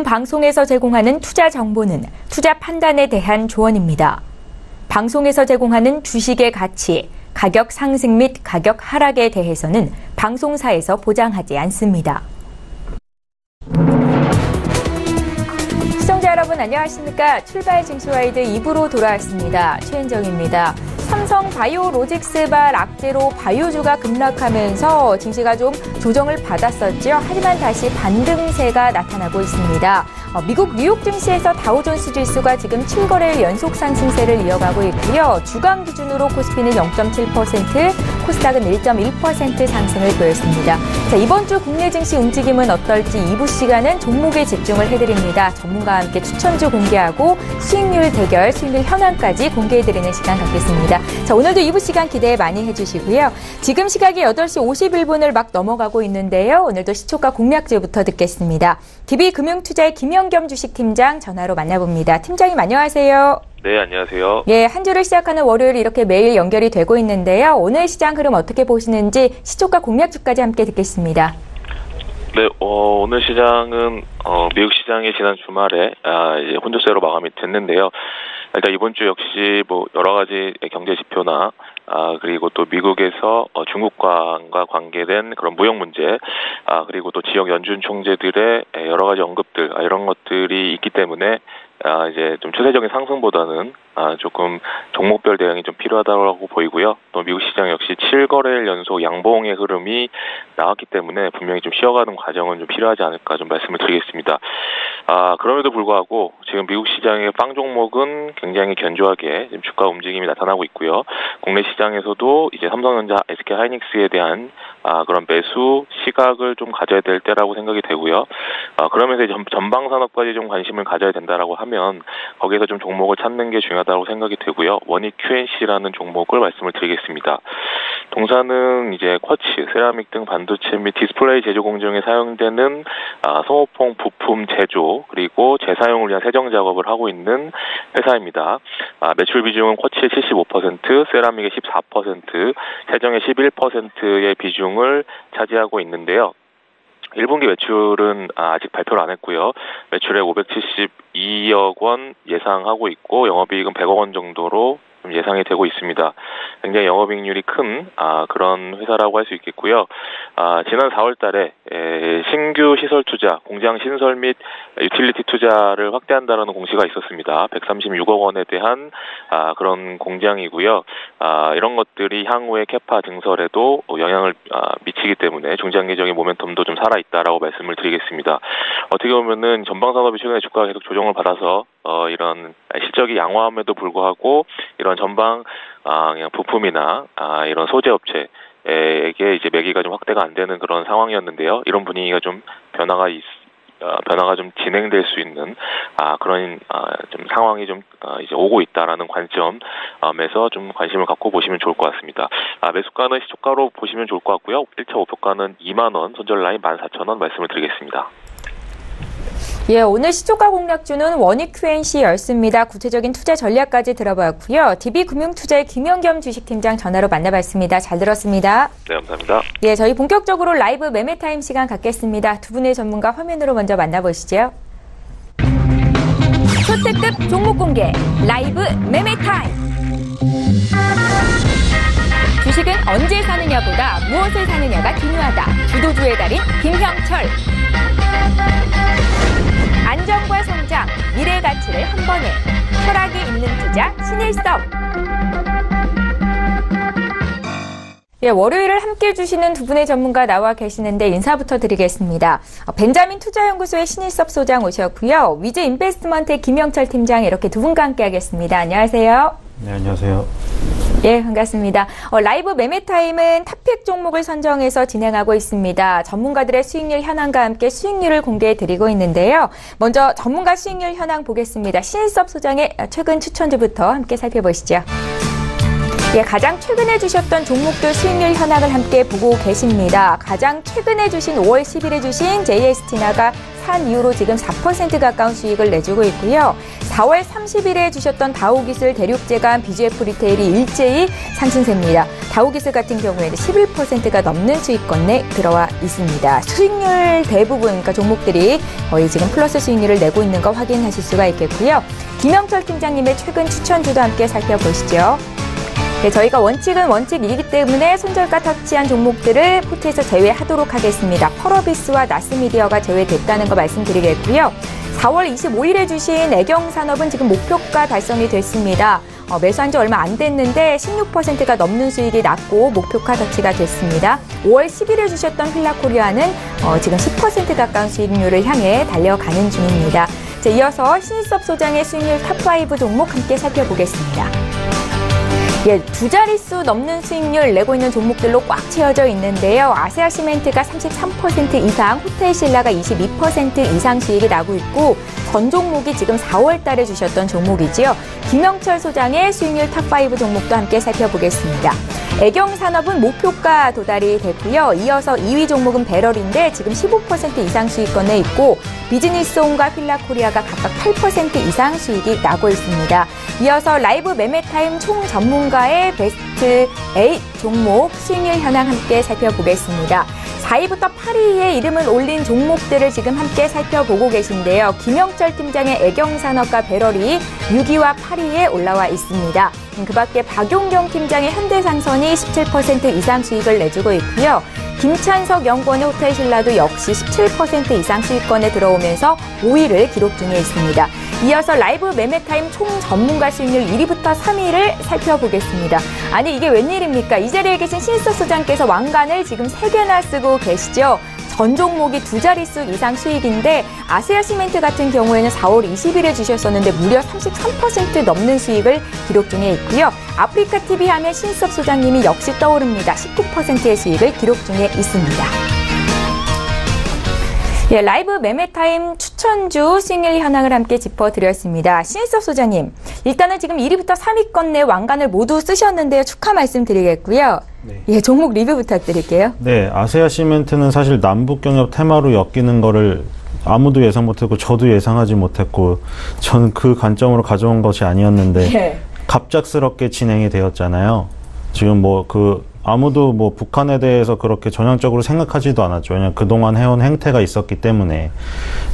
방송에서 제공하는 투자 정보는 투자 판단에 대한 조언입니다. 방송에서 제공하는 주식의 가치, 가격 상승 및 가격 하락에 대해서는 방송사에서 보장하지 않습니다. 시청자 여러분 안녕하십니까? 출발 증시와이드 2부로 돌아왔습니다. 최은정입니다. 삼성 바이오로직스바 락제로 바이오주가 급락하면서 증시가 좀 조정을 받았었죠. 하지만 다시 반등세가 나타나고 있습니다. 미국 뉴욕 증시에서 다우존스 지수가 지금 7거래일 연속 상승세를 이어가고 있고요. 주간 기준으로 코스피는 0.7%, 코스닥은 1.1% 상승을 보였습니다. 자, 이번 주 국내 증시 움직임은 어떨지 2부 시간은 종목에 집중을 해드립니다. 전문가와 함께 추천주 공개하고 수익률 대결, 수익률 현황까지 공개해드리는 시간 갖겠습니다. 자, 오늘도 2부 시간 기대 많이 해주시고요. 지금 시각이 8시 51분을 막 넘어가고 있는데요. 오늘도 시초가 공략주부터 듣겠습니다. DB금융투자의 김영겸 주식팀장 전화로 만나봅니다. 팀장님 안녕하세요. 네, 안녕하세요. 예, 한 주를 시작하는 월요일 이렇게 매일 연결이 되고 있는데요. 오늘 시장 흐름 어떻게 보시는지 시초가 공략주까지 함께 듣겠습니다. 네, 오늘 시장은 미국 시장이 지난 주말에 이제 혼조세로 마감이 됐는데요. 일단 이번 주 역시 뭐 여러 가지 경제 지표나 그리고 또 미국에서 중국과 관계된 그런 무역 문제, 그리고 또 지역 연준 총재들의 여러 가지 언급들, 이런 것들이 있기 때문에 이제 좀 추세적인 상승보다는 조금 종목별 대응이 좀 필요하다고 보이고요. 또 미국 시장 역시 7거래일 연속 양봉의 흐름이 나왔기 때문에 분명히 좀 쉬어가는 과정은 좀 필요하지 않을까 좀 말씀을 드리겠습니다. 그럼에도 불구하고 지금 미국 시장의 빵 종목은 굉장히 견조하게 지금 주가 움직임이 나타나고 있고요. 국내 시장에서도 이제 삼성전자, SK하이닉스에 대한 그런 매수 시각을 좀 가져야 될 때라고 생각이 되고요. 그러면서 이제 전방 산업까지 좀 관심을 가져야 된다라고 하면 거기에서 좀 종목을 찾는 게 중요하다고 생각이 되고요. 원익 QNC라는 종목을 말씀을 드리겠습니다. 동사는 이제 쿼츠, 세라믹 등 반도체 및 디스플레이 제조 공정에 사용되는 소모품 부품 제조 그리고 재사용을 위한 세정 작업을 하고 있는 회사입니다. 매출 비중은 쿼츠의 75%, 세라믹의 14%, 세정의 11%의 비중을 차지하고 있는데요. 1분기 매출은 아직 발표를 안 했고요. 매출액 572억 원 예상하고 있고 영업이익은 100억 원 정도로 예상이 되고 있습니다. 굉장히 영업이익률이 큰 그런 회사라고 할 수 있겠고요. 지난 4월 달에 신규 시설 투자, 공장 신설 및 유틸리티 투자를 확대한다는 공시가 있었습니다. 136억 원에 대한 그런 공장이고요. 이런 것들이 향후에 캐파 증설에도 영향을 미치기 때문에 중장기적인 모멘텀도 좀 살아있다라고 말씀을 드리겠습니다. 어떻게 보면은 전방산업이 최근에 주가가 계속 조정을 받아서 이런 실적이 양호함에도 불구하고 이런 전방 그냥 부품이나 이런 소재 업체에게 이제 매기가 좀 확대가 안 되는 그런 상황이었는데요. 이런 분위기가 좀 변화가 좀 진행될 수 있는 그런 좀 상황이 좀 이제 오고 있다라는 관점에서 좀 관심을 갖고 보시면 좋을 것 같습니다. 매수가는 시초가로 보시면 좋을 것 같고요. 1차 목표가는 2만 원, 손절 라인 14,000원 말씀을 드리겠습니다. 예, 오늘 시초가 공략주는 원익 QNC였습니다. 구체적인 투자 전략까지 들어봤고요. DB금융투자의 김영겸 주식팀장 전화로 만나봤습니다. 잘 들었습니다. 네, 감사합니다. 예, 저희 본격적으로 라이브 매매타임 시간 갖겠습니다. 두 분의 전문가 화면으로 먼저 만나보시죠. 초특급 종목 공개 라이브 매매타임. 주식은 언제 사느냐보다 무엇을 사느냐가 중요하다. 주도주의 달인 김형철. 안정과 성장, 미래 가치를 한 번에. 철학이 있는 투자, 신일성. 예, 월요일을 함께해 주시는 두 분의 전문가 나와 계시는데 인사부터 드리겠습니다. 벤자민 투자연구소의 신일섭 소장 오셨고요. 위즈 인베스트먼트의 김영철 팀장 이렇게 두 분과 함께하겠습니다. 안녕하세요. 네, 안녕하세요. 예, 반갑습니다. 라이브 매매타임은 탑픽 종목을 선정해서 진행하고 있습니다. 전문가들의 수익률 현황과 함께 수익률을 공개해드리고 있는데요. 먼저 전문가 수익률 현황 보겠습니다. 신일섭 소장의 최근 추천주부터 함께 살펴보시죠. 예, 가장 최근에 주셨던 종목들 수익률 현황을 함께 보고 계십니다. 가장 최근에 주신 5월 10일에 주신 JS티나가 산 이후로 지금 4% 가까운 수익을 내주고 있고요. 4월 30일에 주셨던 다우기술, 대륙제감, BGF 리테일이 일제히 상승세입니다. 다우기술 같은 경우에는 11%가 넘는 수익권 내 들어와 있습니다. 수익률 대부분 그러니까 종목들이 거의 지금 플러스 수익률을 내고 있는 거 확인하실 수가 있겠고요. 김영철 팀장님의 최근 추천주도 함께 살펴보시죠. 네, 저희가 원칙은 원칙이기 때문에 손절가 터치한 종목들을 포트에서 제외하도록 하겠습니다. 펄어비스와 나스미디어가 제외됐다는 거 말씀드리겠고요. 4월 25일에 주신 애경산업은 지금 목표가 달성이 됐습니다. 매수한 지 얼마 안 됐는데 16%가 넘는 수익이 났고 목표가 터치가 됐습니다. 5월 10일에 주셨던 휠라코리아는 지금 10% 가까운 수익률을 향해 달려가는 중입니다. 자, 이어서 신일섭 소장의 수익률 탑5 종목 함께 살펴보겠습니다. 예, 두 자릿수 넘는 수익률 내고 있는 종목들로 꽉 채워져 있는데요. 아세아시멘트가 33% 이상, 호텔신라가 22% 이상 수익이 나고 있고 전 종목이 지금 4월 달에 주셨던 종목이지요. 김영철 소장의 수익률 탑5 종목도 함께 살펴보겠습니다. 애경산업은 목표가 도달이 됐고요. 이어서 2위 종목은 배럴인데 지금 15% 이상 수익권에 있고 비즈니스온과 휠라코리아가 각각 8% 이상 수익이 나고 있습니다. 이어서 라이브 매매타임 총전문가의 베스트 8 종목 수익률 현황 함께 살펴보겠습니다. 4위부터 8위에 이름을 올린 종목들을 지금 함께 살펴보고 계신데요. 김영철 팀장의 애경산업과 배럴이 6위와 8위에 올라와 있습니다. 그 밖에 박용경 팀장의 현대상선이 17% 이상 수익을 내주고 있고요. 김찬석 연구원의 호텔신라도 역시 17% 이상 수익권에 들어오면서 5위를 기록 중에 있습니다. 이어서 라이브 매매타임 총전문가 수익률 1위부터 3위를 살펴보겠습니다. 아니 이게 웬일입니까? 이 자리에 계신 신일섭 소장께서 왕관을 지금 3개나 쓰고 계시죠? 전 종목이 두 자릿수 이상 수익인데 아세아시멘트 같은 경우에는 4월 20일에 주셨었는데 무려 33% 넘는 수익을 기록 중에 있고요. 아프리카TV 하면 신일섭 소장님이 역시 떠오릅니다. 19%의 수익을 기록 중에 있습니다. 예, 라이브 매매타임 추천주 수익률 현황을 함께 짚어드렸습니다. 신일섭 소장님, 일단은 지금 1위부터 3위권 내 왕관을 모두 쓰셨는데요. 축하 말씀드리겠고요. 네. 예, 종목 리뷰 부탁드릴게요. 네, 아세아시멘트는 사실 남북경협 테마로 엮이는 거를 아무도 예상 못했고 저도 예상하지 못했고 저는 그 관점으로 가져온 것이 아니었는데 네. 갑작스럽게 진행이 되었잖아요. 지금 아무도 북한에 대해서 그렇게 전향적으로 생각하지도 않았죠. 왜냐하면 그동안 해온 행태가 있었기 때문에.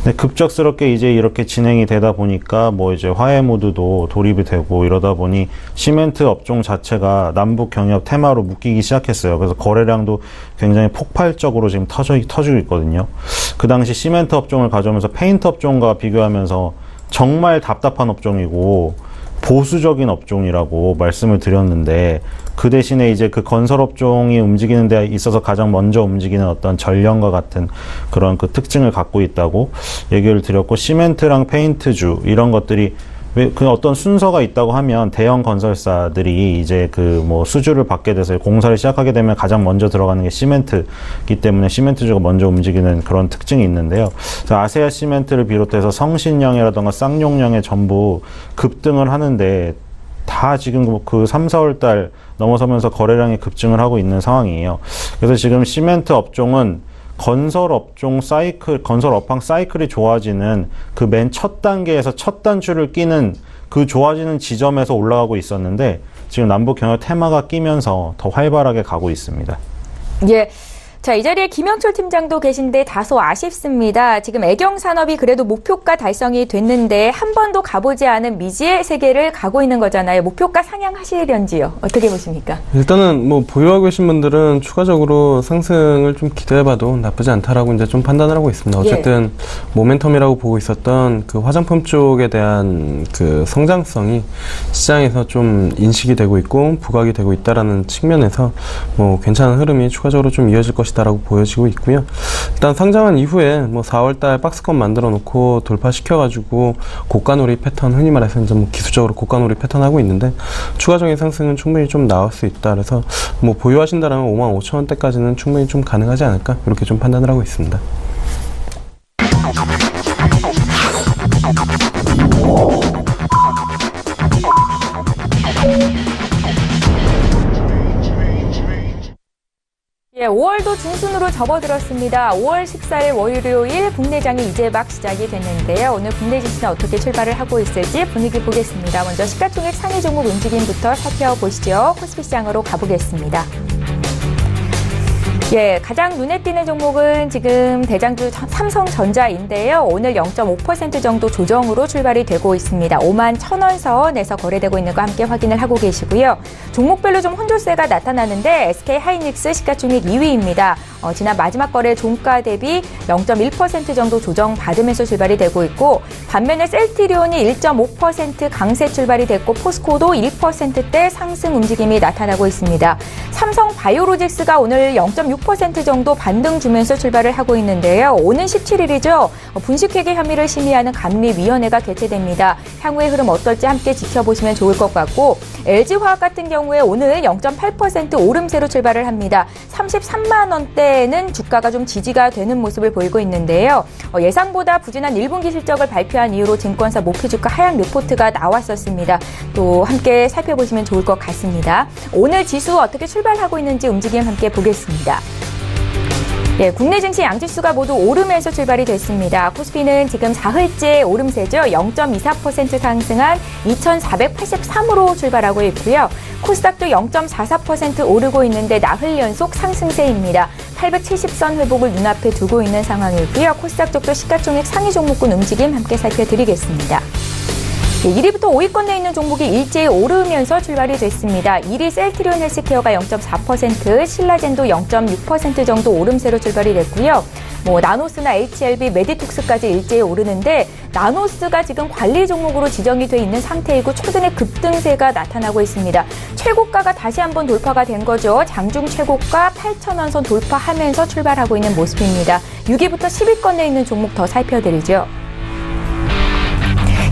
근데 급작스럽게 이제 이렇게 진행이 되다 보니까 이제 화해 모드도 돌입이 되고 이러다 보니 시멘트 업종 자체가 남북 경협 테마로 묶이기 시작했어요. 그래서 거래량도 굉장히 폭발적으로 지금 터지고 있거든요. 그 당시 시멘트 업종을 가져오면서 페인트 업종과 비교하면서 정말 답답한 업종이고 보수적인 업종이라고 말씀을 드렸는데 그 대신에 이제 그 건설업종이 움직이는 데 있어서 가장 먼저 움직이는 어떤 전력과 같은 그런 그 특징을 갖고 있다고 얘기를 드렸고 시멘트랑 페인트주 이런 것들이 그 어떤 순서가 있다고 하면 대형 건설사들이 이제 수주를 받게 돼서 공사를 시작하게 되면 가장 먼저 들어가는 게 시멘트이기 때문에 시멘트주가 먼저 움직이는 그런 특징이 있는데요. 그래서 아세아 시멘트를 비롯해서 성신령이라던가 쌍용령에 전부 급등을 하는데 다 지금 그 3, 4월 달 넘어서면서 거래량이 급증을 하고 있는 상황이에요. 그래서 지금 시멘트 업종은 건설 업황 사이클이 좋아지는 그 맨 첫 단계에서 첫 단추를 끼는 그 좋아지는 지점에서 올라가고 있었는데 지금 남북 경협 테마가 끼면서 더 활발하게 가고 있습니다. 예. 자, 이 자리에 김영철 팀장도 계신데 다소 아쉽습니다. 지금 애경산업이 그래도 목표가 달성이 됐는데 한 번도 가보지 않은 미지의 세계를 가고 있는 거잖아요. 목표가 상향하시려는지요? 어떻게 보십니까? 일단은 보유하고 계신 분들은 추가적으로 상승을 좀 기대해봐도 나쁘지 않다라고 이제 좀 판단을 하고 있습니다. 어쨌든 모멘텀이라고 보고 있었던 그 화장품 쪽에 대한 그 성장성이 시장에서 좀 인식이 되고 있고 부각이 되고 있다라는 측면에서 괜찮은 흐름이 추가적으로 좀 이어질 것이다라고 보여지고 있고요. 일단 상장한 이후에 4월달 박스권 만들어 놓고 돌파시켜가지고 고가놀이 패턴, 흔히 말해서 이제 기술적으로 고가놀이 패턴 하고 있는데 추가적인 상승은 충분히 좀 나올 수 있다. 그래서 보유하신다라면 55,000원대까지는 충분히 좀 가능하지 않을까 이렇게 좀 판단을 하고 있습니다. 예, 5월도 중순으로 접어들었습니다. 5월 14일 월요일 국내장이 이제 막 시작이 됐는데요. 오늘 국내 증시는 어떻게 출발을 하고 있을지 분위기 보겠습니다. 먼저 시가총액 상위 종목 움직임부터 살펴보시죠. 코스피 시장으로 가보겠습니다. 예, 가장 눈에 띄는 종목은 지금 대장주 삼성전자인데요. 오늘 0.5% 정도 조정으로 출발이 되고 있습니다. 5만 1,000원 선에서 거래되고 있는 거 함께 확인을 하고 계시고요. 종목별로 좀 혼조세가 나타나는데 SK하이닉스 시가총액 2위입니다. 지난 마지막 거래 종가 대비 0.1% 정도 조정받으면서 출발이 되고 있고 반면에 셀트리온이 1.5% 강세 출발이 됐고 포스코도 1%대 상승 움직임이 나타나고 있습니다. 삼성바이오로직스가 오늘 0.6% 정도 반등 주면서 출발을 하고 있는데요. 오는 17일이죠. 분식회계 혐의를 심의하는 감리위원회가 개최됩니다. 향후의 흐름 어떨지 함께 지켜보시면 좋을 것 같고 LG화학 같은 경우에 오늘 0.8% 오름세로 출발을 합니다. 33만 원대에는 주가가 좀 지지가 되는 모습을 보이고 있는데요. 예상보다 부진한 1분기 실적을 발표한 이후로 증권사 목표주가 하향 리포트가 나왔었습니다. 또 함께 살펴보시면 좋을 것 같습니다. 오늘 지수 어떻게 출발하고 있는지 움직임 함께 보겠습니다. 예, 국내 증시 양지수가 모두 오르면서 출발이 됐습니다. 코스피는 지금 사흘째 오름세죠. 0.24% 상승한 2,483으로 출발하고 있고요. 코스닥도 0.44% 오르고 있는데 나흘 연속 상승세입니다. 870선 회복을 눈앞에 두고 있는 상황이고요. 코스닥 쪽도 시가총액 상위 종목군 움직임 함께 살펴드리겠습니다. 1위부터 5위권에 있는 종목이 일제히 오르면서 출발이 됐습니다. 1위 셀트리온 헬스케어가 0.4%, 신라젠도 0.6% 정도 오름세로 출발이 됐고요. 나노스나 HLB, 메디톡스까지 일제히 오르는데 나노스가 지금 관리 종목으로 지정이 돼 있는 상태이고 최근에 급등세가 나타나고 있습니다. 최고가가 다시 한번 돌파가 된 거죠. 장중 최고가 8,000원 선 돌파하면서 출발하고 있는 모습입니다. 6위부터 10위권에 있는 종목 더 살펴드리죠.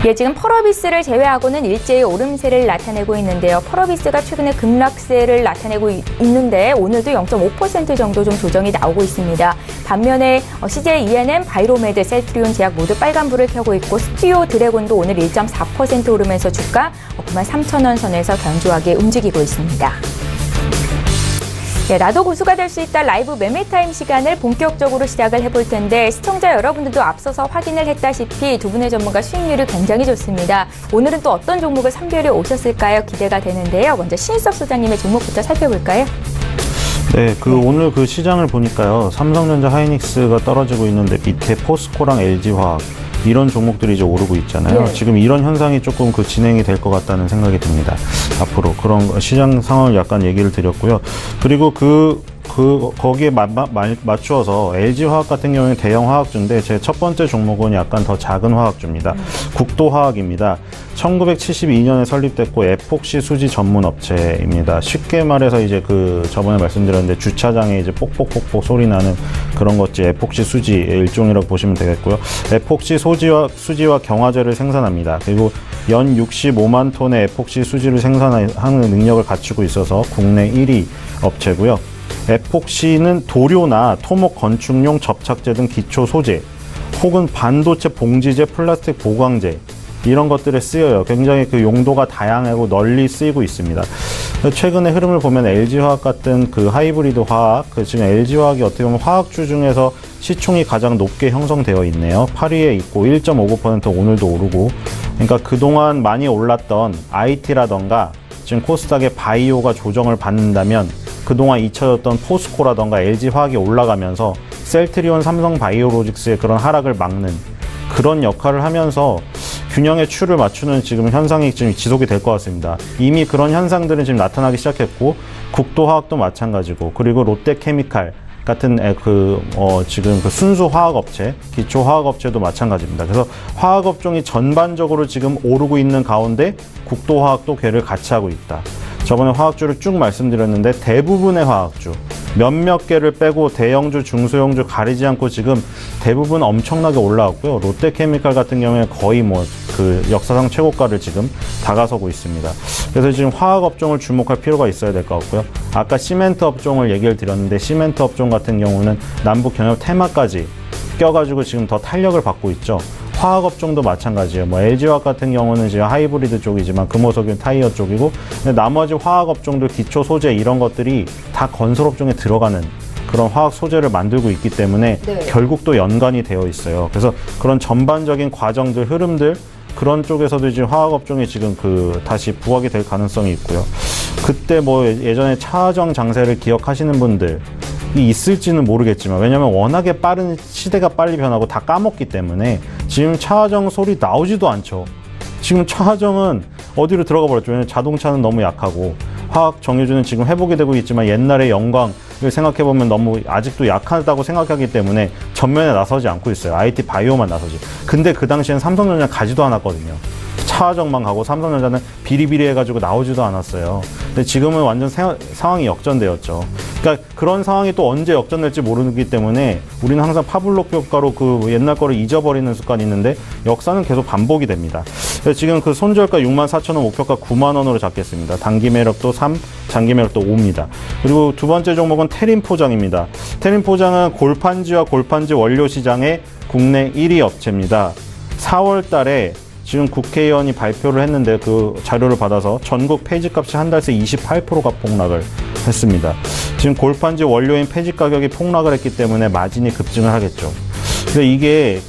예, 지금 펄어비스를 제외하고는 일제히 오름세를 나타내고 있는데요. 펄어비스가 최근에 급락세를 나타내고 있는데 오늘도 0.5% 정도 좀 조정이 나오고 있습니다. 반면에 CJ ENM, 바이로메드, 셀트리온 제약 모두 빨간불을 켜고 있고 스튜디오 드래곤도 오늘 1.4% 오르면서 주가 93,000원 선에서 견조하게 움직이고 있습니다. 예, 나도 고수가 될 수 있다 라이브 매매타임 시간을 본격적으로 시작을 해볼 텐데 시청자 여러분들도 앞서서 확인을 했다시피 두 분의 전문가 수익률이 굉장히 좋습니다. 오늘은 또 어떤 종목을 선별해 오셨을까요? 기대가 되는데요. 먼저 신인섭 소장님의 종목부터 살펴볼까요? 네, 오늘 그 시장을 보니까요. 삼성전자 하이닉스가 떨어지고 있는데 밑에 포스코랑 LG화학 이런 종목들이 이제 오르고 있잖아요. 네. 지금 이런 현상이 조금 진행이 될 것 같다는 생각이 듭니다. 앞으로 그런 시장 상황을 약간 얘기를 드렸고요. 그리고 거기에 맞추어서 LG화학 같은 경우는 대형 화학주인데 제 첫 번째 종목은 약간 더 작은 화학주입니다. 국도화학입니다. 1972년에 설립됐고 에폭시 수지 전문 업체입니다. 쉽게 말해서 이제 저번에 말씀드렸는데 주차장에 이제 뽁뽁뽁뽁 소리 나는 그런 것이 에폭시 수지의 일종이라고 보시면 되겠고요. 에폭시 수지와 경화제를 생산합니다. 그리고 연 65만 톤의 에폭시 수지를 생산하는 능력을 갖추고 있어서 국내 1위 업체고요. 에폭시는 도료나 토목 건축용 접착제 등 기초 소재 혹은 반도체 봉지재, 플라스틱 보강재 이런 것들에 쓰여요. 굉장히 용도가 다양하고 널리 쓰이고 있습니다. 최근의 흐름을 보면 LG화학 같은 하이브리드 화학, 지금 LG화학이 어떻게 보면 화학주 중에서 시총이 가장 높게 형성되어 있네요. 8위에 있고 1.59% 오늘도 오르고, 그러니까 그동안 많이 올랐던 IT라던가 지금 코스닥의 바이오가 조정을 받는다면 그동안 잊혀졌던 포스코라던가 LG화학이 올라가면서 셀트리온, 삼성바이오로직스의 그런 하락을 막는 그런 역할을 하면서 균형의 추를 맞추는 지금 현상이 지금 지속이 될 것 같습니다. 이미 그런 현상들은 지금 나타나기 시작했고 국도화학도 마찬가지고, 그리고 롯데케미칼 같은 지금 순수 화학업체, 기초 화학업체도 마찬가지입니다. 그래서 화학업종이 전반적으로 지금 오르고 있는 가운데 국도화학도 궤를 같이 하고 있다. 저번에 화학주를 쭉 말씀드렸는데 대부분의 화학주, 몇몇 개를 빼고 대형주, 중소형주 가리지 않고 지금 대부분 엄청나게 올라왔고요. 롯데케미칼 같은 경우에 거의 역사상 최고가를 지금 다가서고 있습니다. 그래서 지금 화학업종을 주목할 필요가 있어야 될 것 같고요. 아까 시멘트 업종을 얘기를 드렸는데 시멘트 업종 같은 경우는 남북 경협 테마까지 껴가지고 지금 더 탄력을 받고 있죠. 화학업종도 마찬가지예요. LG화학 같은 경우는 지금 하이브리드 쪽이지만 금호석유 타이어 쪽이고, 근데 나머지 화학업종들 기초 소재 이런 것들이 다 건설업종에 들어가는 그런 화학 소재를 만들고 있기 때문에 네. 결국 또 연관이 되어 있어요. 그래서 그런 전반적인 과정들, 흐름들 그런 쪽에서도 지금 화학업종이 지금 다시 부각이 될 가능성이 있고요. 그때 뭐 예전에 차정 장세를 기억하시는 분들이 있을지는 모르겠지만, 왜냐하면 워낙에 빠른 시대가 빨리 변하고 다 까먹기 때문에 지금 차정 소리 나오지도 않죠. 지금 차정은 어디로 들어가 버렸죠. 왜냐하면 자동차는 너무 약하고 화학 정유주는 지금 회복이 되고 있지만 옛날의 영광을 생각해보면 너무 아직도 약하다고 생각하기 때문에 전면에 나서지 않고 있어요. IT 바이오만 나서지. 근데 그 당시엔 삼성전자 가지도 않았거든요. 차정만 가고 삼성전자는 비리비리해가지고 나오지도 않았어요. 근데 지금은 완전 상황이 역전되었죠. 그러니까 그런 상황이 또 언제 역전될지 모르기 때문에 우리는 항상 파블로프 효과로 옛날 거를 잊어버리는 습관이 있는데 역사는 계속 반복이 됩니다. 그래서 지금 손절가 64,000원, 목표가 90,000원으로 잡겠습니다. 단기 매력도 3, 장기 매력도 5입니다. 그리고 두 번째 종목은 테린 포장입니다. 테린 포장은 골판지와 골판지 원료 시장의 국내 1위 업체입니다. 4월 달에 지금 국회의원이 발표를 했는데 그 자료를 받아서 전국 폐지값이 한 달 새 28%가 폭락을 했습니다. 지금 골판지 원료인 폐지 가격이 폭락을 했기 때문에 마진이 급증을 하겠죠. 그래서 이게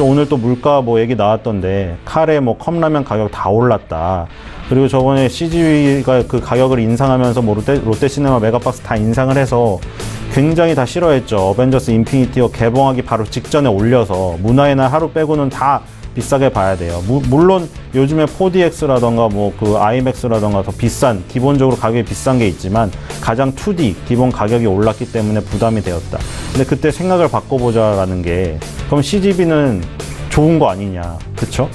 오늘 또 물가 얘기 나왔던데 카레 컵라면 가격 다 올랐다. 그리고 저번에 CGV가 그 가격을 인상하면서 롯데시네마 메가박스 다 인상을 해서 굉장히 다 싫어했죠. 어벤져스 인피니티 워 개봉하기 바로 직전에 올려서 문화의 날 하루 빼고는 다 비싸게 봐야 돼요. 물론 요즘에 4DX라던가 IMAX라던가 더 비싼, 기본적으로 가격이 비싼 게 있지만 가장 2D 기본 가격이 올랐기 때문에 부담이 되었다. 근데 그때 생각을 바꿔보자라는 게, 그럼 CGV는 좋은 거 아니냐, 그쵸?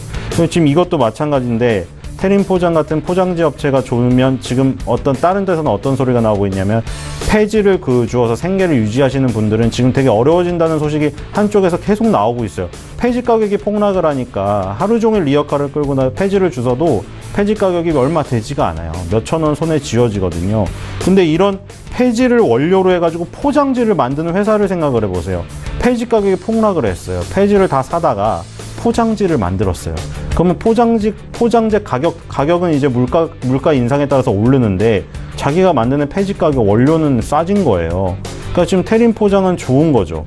지금 이것도 마찬가지인데 테린 포장 같은 포장지 업체가 좋으면 지금 다른 데서는 어떤 소리가 나오고 있냐면, 폐지를 주어서 생계를 유지하시는 분들은 지금 되게 어려워진다는 소식이 한쪽에서 계속 나오고 있어요. 폐지 가격이 폭락을 하니까 하루 종일 리어카를 끌고 폐지를 주워도 폐지 가격이 얼마 되지가 않아요. 몇천 원 손에 쥐어지거든요. 근데 이런 폐지를 원료로 해가지고 포장지를 만드는 회사를 생각을 해보세요. 폐지 가격이 폭락을 했어요. 폐지를 다 사다가 포장지를 만들었어요. 그러면 포장재 가격은 이제 물가 인상에 따라서 오르는데 자기가 만드는 폐지 가격 원료는 싸진 거예요. 그러니까 지금 테린 포장은 좋은 거죠.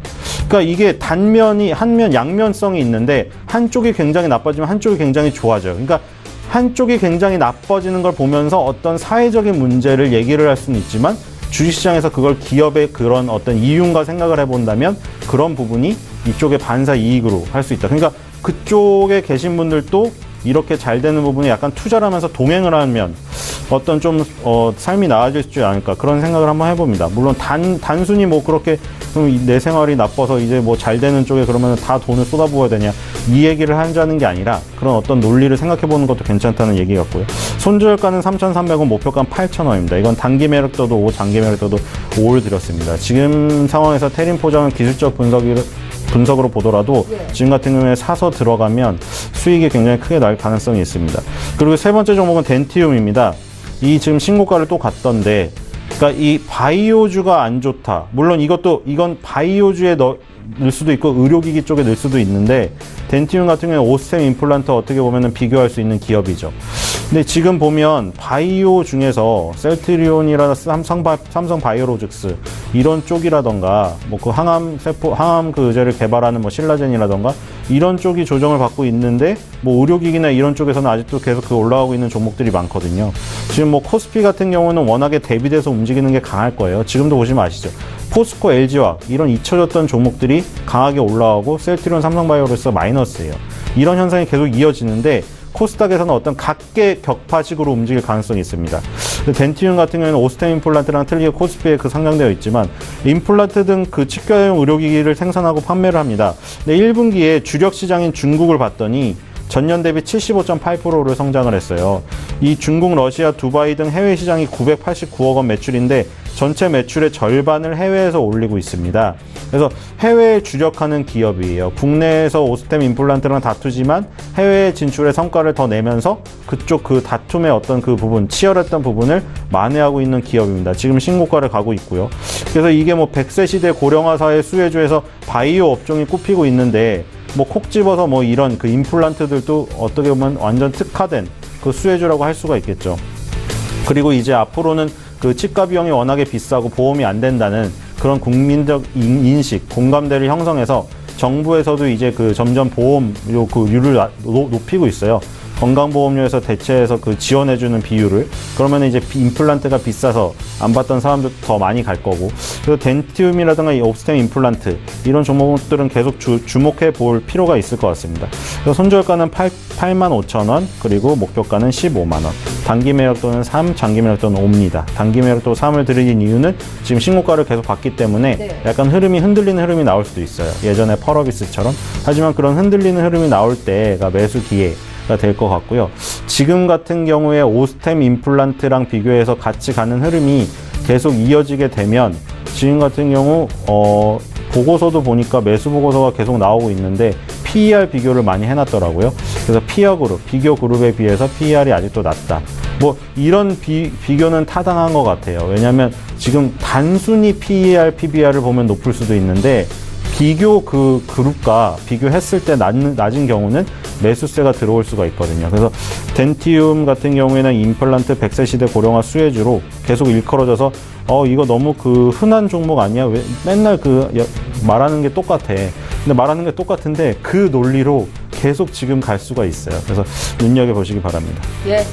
그러니까 이게 양면성이 있는데 한쪽이 굉장히 나빠지면 한쪽이 굉장히 좋아져요. 그러니까 한쪽이 굉장히 나빠지는 걸 보면서 어떤 사회적인 문제를 얘기를 할 수는 있지만 주식시장에서 그걸 기업의 그런 어떤 이윤과 생각을 해본다면 그런 부분이 이쪽의 반사 이익으로 할 수 있다. 그러니까 그쪽에 계신 분들도 이렇게 잘 되는 부분에 약간 투자를 하면서 동행을 하면 어떤 삶이 나아질 수 있지 않을까, 그런 생각을 한번 해봅니다. 물론 단순히 그렇게 내 생활이 나빠서 이제 잘 되는 쪽에 그러면 다 돈을 쏟아부어야 되냐, 이 얘기를 하자는 게 아니라 그런 어떤 논리를 생각해보는 것도 괜찮다는 얘기 같고요. 손절가는 3,300원, 목표가는 8,000원입니다. 이건 단기 매력도도 5, 장기 매력도도 5를 드렸습니다. 지금 상황에서 테린 포장은 기술적 분석으로 보더라도 지금 같은 경우에 사서 들어가면 수익이 굉장히 크게 날 가능성이 있습니다. 그리고 세 번째 종목은 덴티움입니다. 이 지금 신고가를 또 갔던데, 그러니까 이 바이오주가 안 좋다. 물론 이건 바이오주에 넣을 수도 있고 의료기기 쪽에 넣을 수도 있는데, 덴티움 같은 경우는 오스템 임플란트 어떻게 보면은 비교할 수 있는 기업이죠. 근데 지금 보면 바이오 중에서 셀트리온이나 삼성 바이오로직스 이런 쪽이라던가 항암 의제를 개발하는 신라젠이라던가 이런 쪽이 조정을 받고 있는데 의료기기나 이런 쪽에서는 아직도 계속 올라가고 있는 종목들이 많거든요. 지금 코스피 같은 경우는 워낙에 대비돼서 움직이는 게 강할 거예요. 지금도 보시면 아시죠? 포스코, LG화학 이런 잊혀졌던 종목들이 강하게 올라가고 셀트리온, 삼성바이오로직스가 마이너스예요. 이런 현상이 계속 이어지는데 코스닥에서는 어떤 각계 격파식으로 움직일 가능성이 있습니다. 덴티움 같은 경우는 오스템 임플란트랑 틀리게 코스피에 상장되어 있지만 임플란트 등 치과용 의료기기를 생산하고 판매를 합니다. 근데 1분기에 주력 시장인 중국을 봤더니 전년 대비 75.8%를 성장을 했어요. 이 중국, 러시아, 두바이 등 해외 시장이 989억 원 매출인데 전체 매출의 절반을 해외에서 올리고 있습니다. 그래서 해외에 주력하는 기업이에요. 국내에서 오스템 임플란트랑 다투지만 해외 진출의 성과를 더 내면서 그쪽 다툼의 어떤 부분, 치열했던 부분을 만회하고 있는 기업입니다. 지금 신고가를 가고 있고요. 그래서 이게 100세 시대 고령화 사회 수혜주에서 바이오 업종이 꼽히고 있는데 콕 집어서 이런 임플란트들도 어떻게 보면 완전 특화된 수혜주라고 할 수가 있겠죠. 그리고 이제 앞으로는 치과 비용이 워낙에 비싸고 보험이 안 된다는 그런 국민적 인식, 공감대를 형성해서 정부에서도 이제 그 점점 보험료 율을 높이고 있어요. 건강보험료에서 대체해서 그 지원해주는 비율을. 그러면 이제 임플란트가 비싸서 안 받던 사람도 더 많이 갈 거고. 그리고 덴티움이라든가 이 옵스템 임플란트 이런 종목들은 계속 주목해 볼 필요가 있을 것 같습니다. 그래서 손절가는 85,000원, 그리고 목표가는 15만원. 단기 매력도는 3, 장기 매력도는 5입니다. 단기 매력도 3을 드린 이유는 지금 신고가를 계속 받기 때문에 약간 흔들리는 흐름이 나올 수도 있어요. 예전에 펄어비스처럼. 하지만 그런 흔들리는 흐름이 나올 때가 매수 기회가 될 것 같고요. 지금 같은 경우에 오스템 임플란트랑 비교해서 같이 가는 흐름이 계속 이어지게 되면 지금 같은 경우 보고서도 보니까 매수 보고서가 계속 나오고 있는데 PER 비교를 많이 해놨더라고요. 그래서 피어 그룹, 비교 그룹에 비해서 PER이 아직도 낮다. 뭐 이런 비교는 타당한 것 같아요. 왜냐하면 지금 단순히 PER, PBR을 보면 높을 수도 있는데 비교 그 그룹과 비교했을 때 낮은 경우는 매수세가 들어올 수가 있거든요. 그래서 덴티움 같은 경우에는 임플란트 100세 시대 고령화 수혜주로 계속 일컬어져서 이거 너무 그 흔한 종목 아니야? 왜 맨날 말하는 게 똑같아. 근데 말하는 게 똑같은데 그 논리로 계속 지금 갈 수가 있어요. 그래서 눈여겨보시기 바랍니다. 예.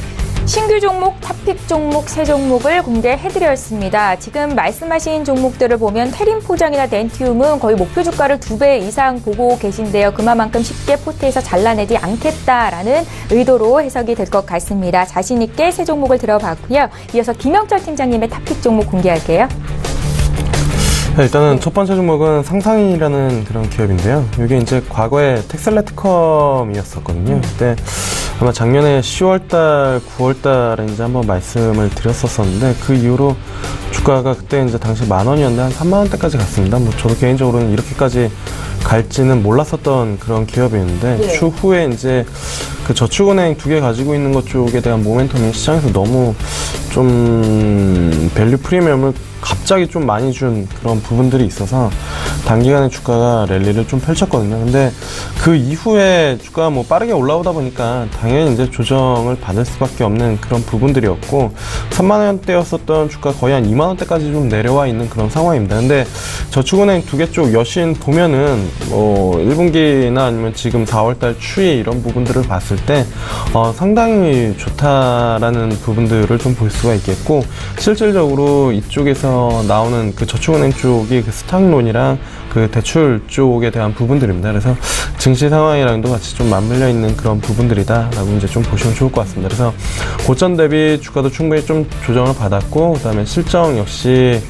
신규 종목, 탑픽 종목, 세 종목을 공개해드렸습니다. 지금 말씀하신 종목들을 보면 테린 포장이나 덴티움은 거의 목표 주가를 2배 이상 보고 계신데요. 그만큼 쉽게 포트에서 잘라내지 않겠다라는 의도로 해석이 될 것 같습니다. 자신 있게 세 종목을 들어봤고요. 이어서 김영철 팀장님의 탑픽 종목 공개할게요. 일단은 첫 번째 종목은 상상이라는 그런 기업인데요. 이게 이제 과거에 텍셀레티컴이었었거든요. 그때 아마 작년에 10월달, 9월달에 이제 한번 말씀을 드렸었는데 그 이후로 주가가 그때 이제 당시 10,000원이었는데 한 30,000원대까지 갔습니다. 뭐 저도 개인적으로는 이렇게까지 갈지는 몰랐었던 그런 기업이었는데 추후에 이제 그 저축은행 2개 가지고 있는 것 쪽에 대한 모멘텀이 시장에서 너무 좀 밸류 프리미엄을 갑자기 좀 많이 준 그런 부분들이 있어서 단기간에 주가가 랠리를 좀 펼쳤거든요. 근데 그 이후에 주가가 뭐 빠르게 올라오다 보니까 당연히 이제 조정을 받을 수밖에 없는 그런 부분들이었고 30,000원대였었던 주가 거의 한 20,000원대까지 좀 내려와 있는 그런 상황입니다. 근데 저축은행 2개 쪽 여신 보면은 뭐 1분기나 아니면 지금 4월달 추이 이런 부분들을 봤을 때 상당히 좋다라는 부분들을 좀 볼 수가 있겠고 실질적으로 이쪽에서 나오는 그 저축은행 쪽이 그 스탁론이랑 그 대출 쪽에 대한 부분들입니다. 그래서 증시 상황이랑도 같이 좀 맞물려 있는 그런 부분들이다라고 이제 좀 보시면 좋을 것 같습니다. 그래서 고점 대비 주가도 충분히 좀 조정을 받았고, 그다음에 실적 역시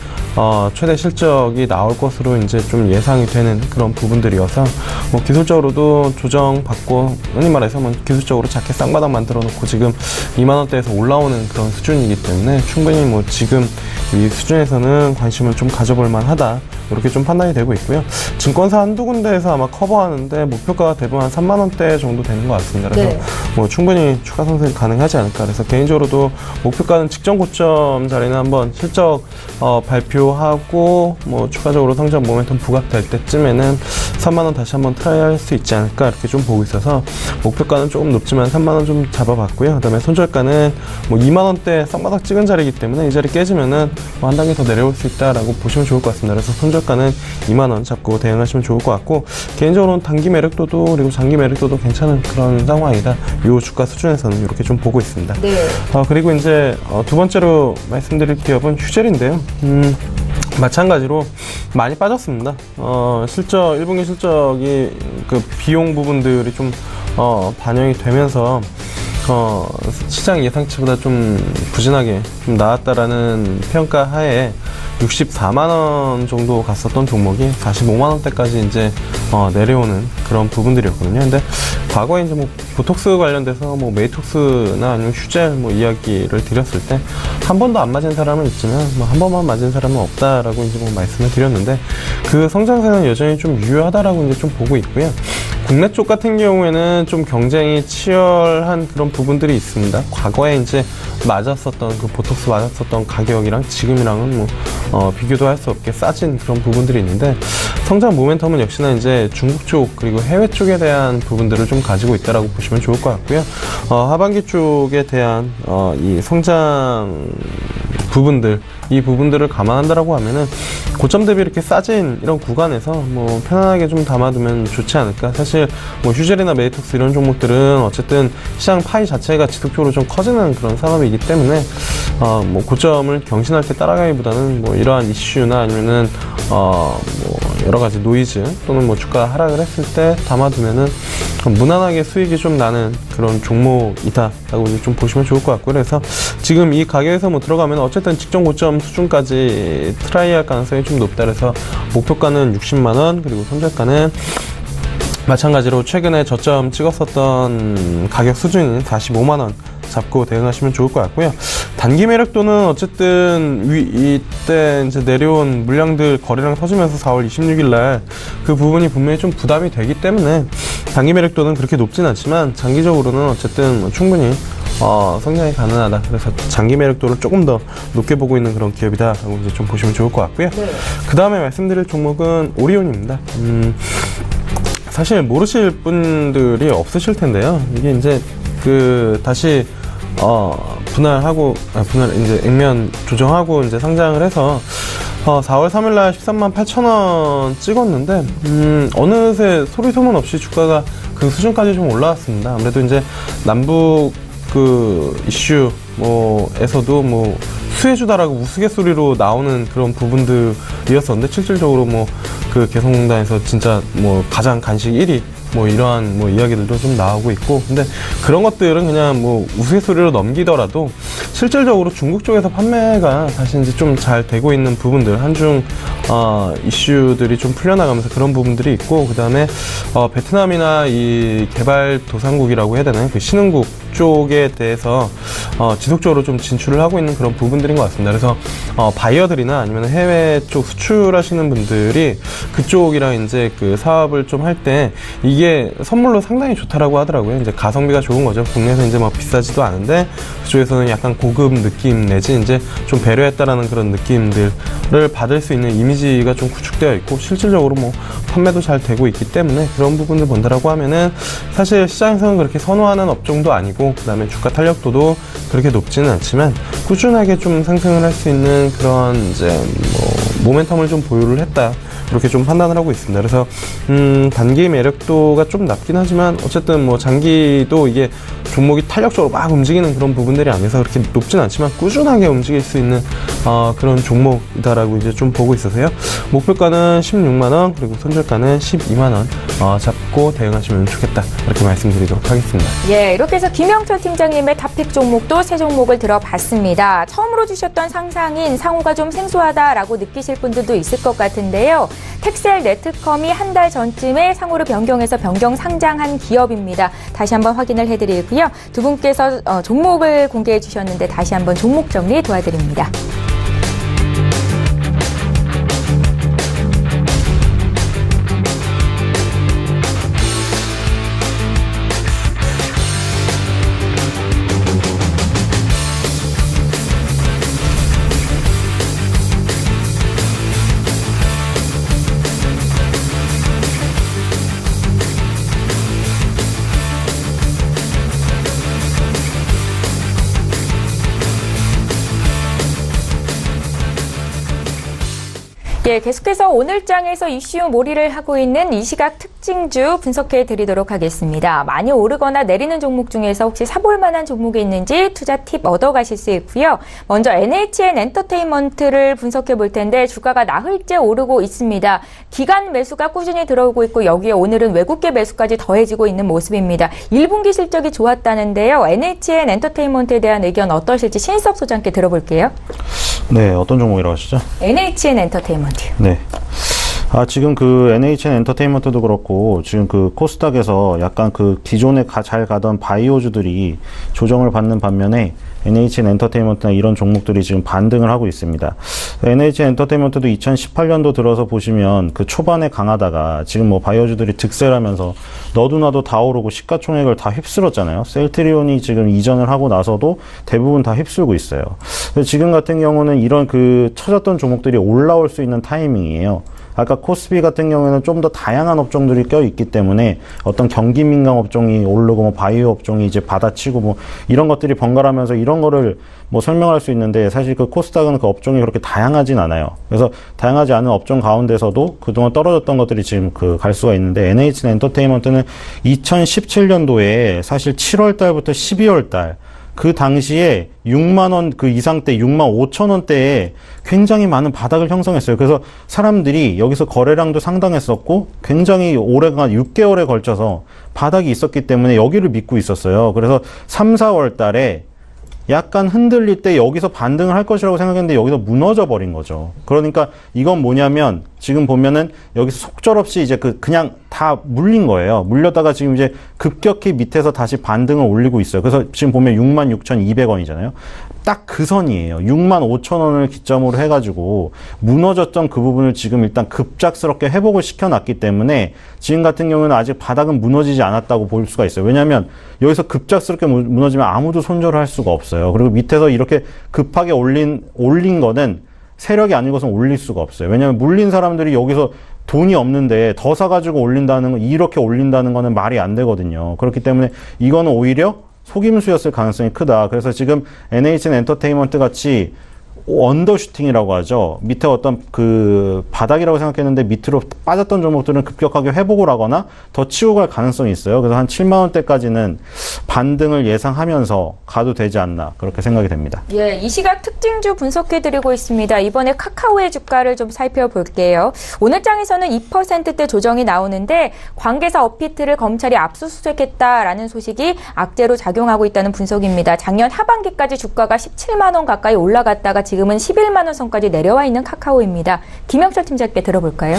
최대 실적이 나올 것으로 이제 좀 예상이 되는 그런 부분들이어서 뭐 기술적으로도 조정받고 흔히 말해서 뭐 기술적으로 작게 쌍바닥 만들어 놓고 지금 20,000원대에서 올라오는 그런 수준이기 때문에 충분히 뭐 지금 이 수준에서는 관심을 좀 가져볼 만하다. 이렇게 좀 판단이 되고 있고요. 증권사 한두 군데에서 아마 커버하는데 목표가가 대부분 한 30,000원대 정도 되는 것 같습니다. 그래서 뭐 충분히 추가 상승이 가능하지 않을까. 그래서 개인적으로도 목표가는 직전 고점 자리는 한번 실적 발표하고 뭐 추가적으로 성장 모멘텀 부각될 때쯤에는 30,000원 다시 한번 트라이 할 수 있지 않을까 이렇게 좀 보고 있어서 목표가는 조금 높지만 30,000원 좀 잡아봤고요. 그다음에 손절가는 뭐 20,000원대 쌍바닥 찍은 자리이기 때문에 이 자리 깨지면은 뭐 한 단계 더 내려올 수 있다라고 보시면 좋을 것 같습니다. 그래서 손절가는 20,000원 잡고 대응하시면 좋을 것 같고 개인적으로는 단기 매력도도 그리고 장기 매력도도 괜찮은 그런 상황이다. 이 주가 수준에서는 이렇게 좀 보고 있습니다. 그리고 이제 두 번째로 말씀드릴 기업은 휴젤인데요. 마찬가지로 많이 빠졌습니다. 실적 1분기 실적이 그 비용 부분들이 좀 반영이 되면서 시장 예상치보다 좀 부진하게 좀 나왔다라는 평가 하에 64만원 정도 갔었던 종목이 45만원대까지 이제 내려오는 그런 부분들이었거든요. 근데 과거에 이제 뭐 보톡스 관련돼서 뭐 메이톡스나 아니면 휴젤 뭐 이야기를 드렸을 때 한 번도 안 맞은 사람은 있지만 뭐 한 번만 맞은 사람은 없다라고 이제 뭐 말씀을 드렸는데 그 성장세는 여전히 좀 유효하다라고 이제 좀 보고 있고요. 국내 쪽 같은 경우에는 좀 경쟁이 치열한 그런 부분들이 있습니다. 과거에 이제 맞았었던 그 보톡스 맞았었던 가격이랑 지금이랑은 뭐 비교도 할 수 없게 싸진 그런 부분들이 있는데 성장 모멘텀은 역시나 이제 중국 쪽 그리고 해외 쪽에 대한 부분들을 좀 가지고 있다라고 보시면 좋을 것 같고요. 하반기 쪽에 대한 이 성장 부분들 이 부분들을 감안한다라고 하면은 고점 대비 이렇게 싸진 이런 구간에서 뭐 편안하게 좀 담아두면 좋지 않을까. 사실 뭐 휴젤이나 메이톡스 이런 종목들은 어쨌든 시장 파이 자체가 지속적으로 좀 커지는 그런 산업이기 때문에 뭐 고점을 경신할 때 따라가기보다는 뭐 이러한 이슈나 아니면은 뭐 여러 가지 노이즈 또는 뭐 주가 하락을 했을 때 담아두면은 무난하게 수익이 좀 나는 그런 종목이다라고 이제 좀 보시면 좋을 것 같고요. 그래서 지금 이 가격에서 뭐 들어가면 어쨌든 직전 고점 수준까지 트라이할 가능성이 좀 높다. 그래서 목표가는 60만 원, 그리고 손절가는 마찬가지로 최근에 저점 찍었었던 가격 수준인 45만 원 잡고 대응하시면 좋을 것 같고요. 단기 매력도는 어쨌든 이때 이제 내려온 물량들 거래량 터지면서 4월 26일 날 그 부분이 분명히 좀 부담이 되기 때문에 단기 매력도는 그렇게 높진 않지만 장기적으로는 어쨌든 뭐 충분히 성장이 가능하다. 그래서 장기 매력도를 조금 더 높게 보고 있는 그런 기업이다라고 이제 좀 보시면 좋을 것 같고요. 네. 그 다음에 말씀드릴 종목은 오리온입니다. 사실 모르실 분들이 없으실 텐데요. 이게 이제 다시 분할 이제 액면 조정하고 이제 상장을 해서 4월 3일날 13만 8천 원 찍었는데 어느새 소리 소문 없이 주가가 그 수준까지 좀 올라왔습니다. 아무래도 이제 남북 이슈 에서도 뭐 수혜주다라고 우스갯소리로 나오는 그런 부분들이었었는데 실질적으로 그 개성공단에서 진짜 가장 간식 1위 이러한 이야기들도 좀 나오고 있고, 근데 그런 것들은 그냥 우스갯소리로 넘기더라도 실질적으로 중국 쪽에서 판매가 사실 이제 좀 잘 되고 있는 부분들, 한중 이슈들이 좀 풀려나가면서 그런 부분들이 있고, 그 다음에 베트남이나 이 개발도상국이라고 해야 되나요? 그 신흥국 쪽에 대해서 지속적으로 좀 진출을 하고 있는 그런 부분들인 것 같습니다. 그래서 바이어들이나 아니면 해외 쪽 수출하시는 분들이 그쪽이랑 이제 그 사업을 좀 할 때 이게 선물로 상당히 좋다라고 하더라고요. 이제 가성비가 좋은 거죠. 국내에서 이제 비싸지도 않은데 그쪽에서는 약간 고급 느낌 내지 이제 좀 배려했다라는 그런 느낌들을 받을 수 있는 이미지가 좀 구축되어 있고, 실질적으로 판매도 잘 되고 있기 때문에 그런 부분들 본다라고 하면은 사실 시장에서는 그렇게 선호하는 업종도 아니고, 그 다음에 주가 탄력도도 그렇게 높지는 않지만 꾸준하게 좀 상승을 할 수 있는 그런 이제 모멘텀을 좀 보유를 했다, 그렇게 좀 판단을 하고 있습니다. 그래서 단기 매력도가 좀 낮긴 하지만 어쨌든 장기도 이게 종목이 탄력적으로 막 움직이는 그런 부분들이 아니어서 그렇게 높진 않지만 꾸준하게 움직일 수 있는 그런 종목이다라고 이제 좀 보고 있어서요. 목표가는 16만원, 그리고 손절가는 12만원 잡고 대응하시면 좋겠다, 이렇게 말씀드리도록 하겠습니다. 예, 이렇게 해서 김영철 팀장님의 탑픽 종목도 세 종목을 들어봤습니다. 처음으로 주셨던 상상인 상호가 좀 생소하다라고 느끼실 분들도 있을 것 같은데요. 텍셀 네트컴이 한 달 전쯤에 상호를 변경해서 변경 상장한 기업입니다. 다시 한번 확인을 해드리고요. 두 분께서 종목을 공개해 주셨는데 다시 한번 종목 정리 도와드립니다. 예, 계속해서 오늘장에서 이슈 몰이를 하고 있는 이 시각 특징주 분석해 드리도록 하겠습니다. 많이 오르거나 내리는 종목 중에서 혹시 사볼 만한 종목이 있는지 투자 팁 얻어가실 수 있고요. 먼저 NHN 엔터테인먼트를 분석해 볼 텐데 주가가 나흘째 오르고 있습니다. 기간 매수가 꾸준히 들어오고 있고 여기에 오늘은 외국계 매수까지 더해지고 있는 모습입니다. 1분기 실적이 좋았다는데요. NHN 엔터테인먼트에 대한 의견 어떠실지 신인섭 소장께 들어볼게요. 네, 어떤 종목이라고 하시죠? NHN 엔터테인먼트. 네. 지금 그 NHN 엔터테인먼트도 그렇고 지금 그 코스닥에서 약간 그 기존에 잘 가던 바이오주들이 조정을 받는 반면에 NHN 엔터테인먼트나 이런 종목들이 지금 반등을 하고 있습니다. NHN 엔터테인먼트도 2018년도 들어서 보시면 그 초반에 강하다가 지금 바이오주들이 득세하면서 너도나도 다 오르고 시가총액을 다 휩쓸었잖아요. 셀트리온이 지금 이전을 하고 나서도 대부분 다 휩쓸고 있어요. 지금 같은 경우는 이런 그 처졌던 종목들이 올라올 수 있는 타이밍이에요. 아까 코스피 같은 경우에는 좀 더 다양한 업종들이 껴있기 때문에 어떤 경기 민감 업종이 오르고 뭐 바이오 업종이 이제 받아치고 뭐 이런 것들이 번갈아가면서 이런 거를 뭐 설명할 수 있는데 사실 그 코스닥은 그 업종이 그렇게 다양하진 않아요. 그래서 다양하지 않은 업종 가운데서도 그동안 떨어졌던 것들이 지금 갈 수가 있는데 NH 엔터테인먼트는 2017년도에 사실 7월 달부터 12월 달 그 당시에 6만 원 그 이상대 6만 5천 원대에 굉장히 많은 바닥을 형성했어요. 그래서 사람들이 여기서 거래량도 상당했었고 굉장히 오래간 6개월에 걸쳐서 바닥이 있었기 때문에 여기를 믿고 있었어요. 그래서 3, 4월 달에 약간 흔들릴 때 여기서 반등을 할 것이라고 생각했는데 여기서 무너져 버린 거죠. 그러니까 이건 뭐냐면 지금 보면은 여기서 속절없이 이제 그냥 다 물린 거예요. 물렸다가 지금 이제 급격히 밑에서 다시 반등을 올리고 있어요. 그래서 지금 보면 66,200원이잖아요. 딱 그 선이에요. 65,000원을 기점으로 해가지고 무너졌던 그 부분을 지금 일단 급작스럽게 회복을 시켜놨기 때문에 지금 같은 경우는 아직 바닥은 무너지지 않았다고 볼 수가 있어요. 왜냐하면 여기서 급작스럽게 무너지면 아무도 손절을 할 수가 없어요. 그리고 밑에서 이렇게 급하게 올린 거는 세력이 아닌 것은 올릴 수가 없어요. 왜냐하면 물린 사람들이 여기서 돈이 없는데 더 사가지고 이렇게 올린다는 거는 말이 안 되거든요. 그렇기 때문에 이거는 오히려 속임수였을 가능성이 크다. 그래서 지금 NH 엔터테인먼트 같이 언더슈팅이라고 하죠. 밑에 어떤 그 바닥이라고 생각했는데 밑으로 빠졌던 종목들은 급격하게 회복을 하거나 더 치고 갈 가능성이 있어요. 그래서 한 7만 원대까지는 반등을 예상하면서 가도 되지 않나 그렇게 생각이 됩니다. 예, 이 시각 특징주 분석해드리고 있습니다. 이번에 카카오의 주가를 좀 살펴볼게요. 오늘 장에서는 2%대 조정이 나오는데 관계사 업히트를 검찰이 압수수색했다라는 소식이 악재로 작용하고 있다는 분석입니다. 작년 하반기까지 주가가 17만 원 가까이 올라갔다가 지금은 11만 원 선까지 내려와 있는 카카오입니다. 김영철 팀장께 들어볼까요?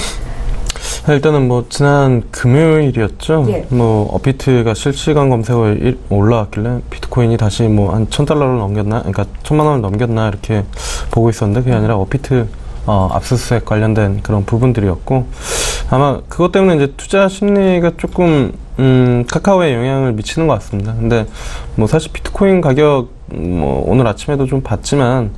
일단은 뭐 지난 금요일이었죠. 예. 뭐 업비트가 실시간 검색어에 올라왔길래 비트코인이 다시 뭐 한 $1,000를 넘겼나, 그러니까 1,000만 원을 넘겼나 이렇게 보고 있었는데 그게 아니라 업비트 압수수색 관련된 그런 부분들이었고 아마 그것 때문에 이제 투자 심리가 조금 카카오에 영향을 미치는 것 같습니다. 근데 뭐 사실 비트코인 가격 뭐 오늘 아침에도 좀 봤지만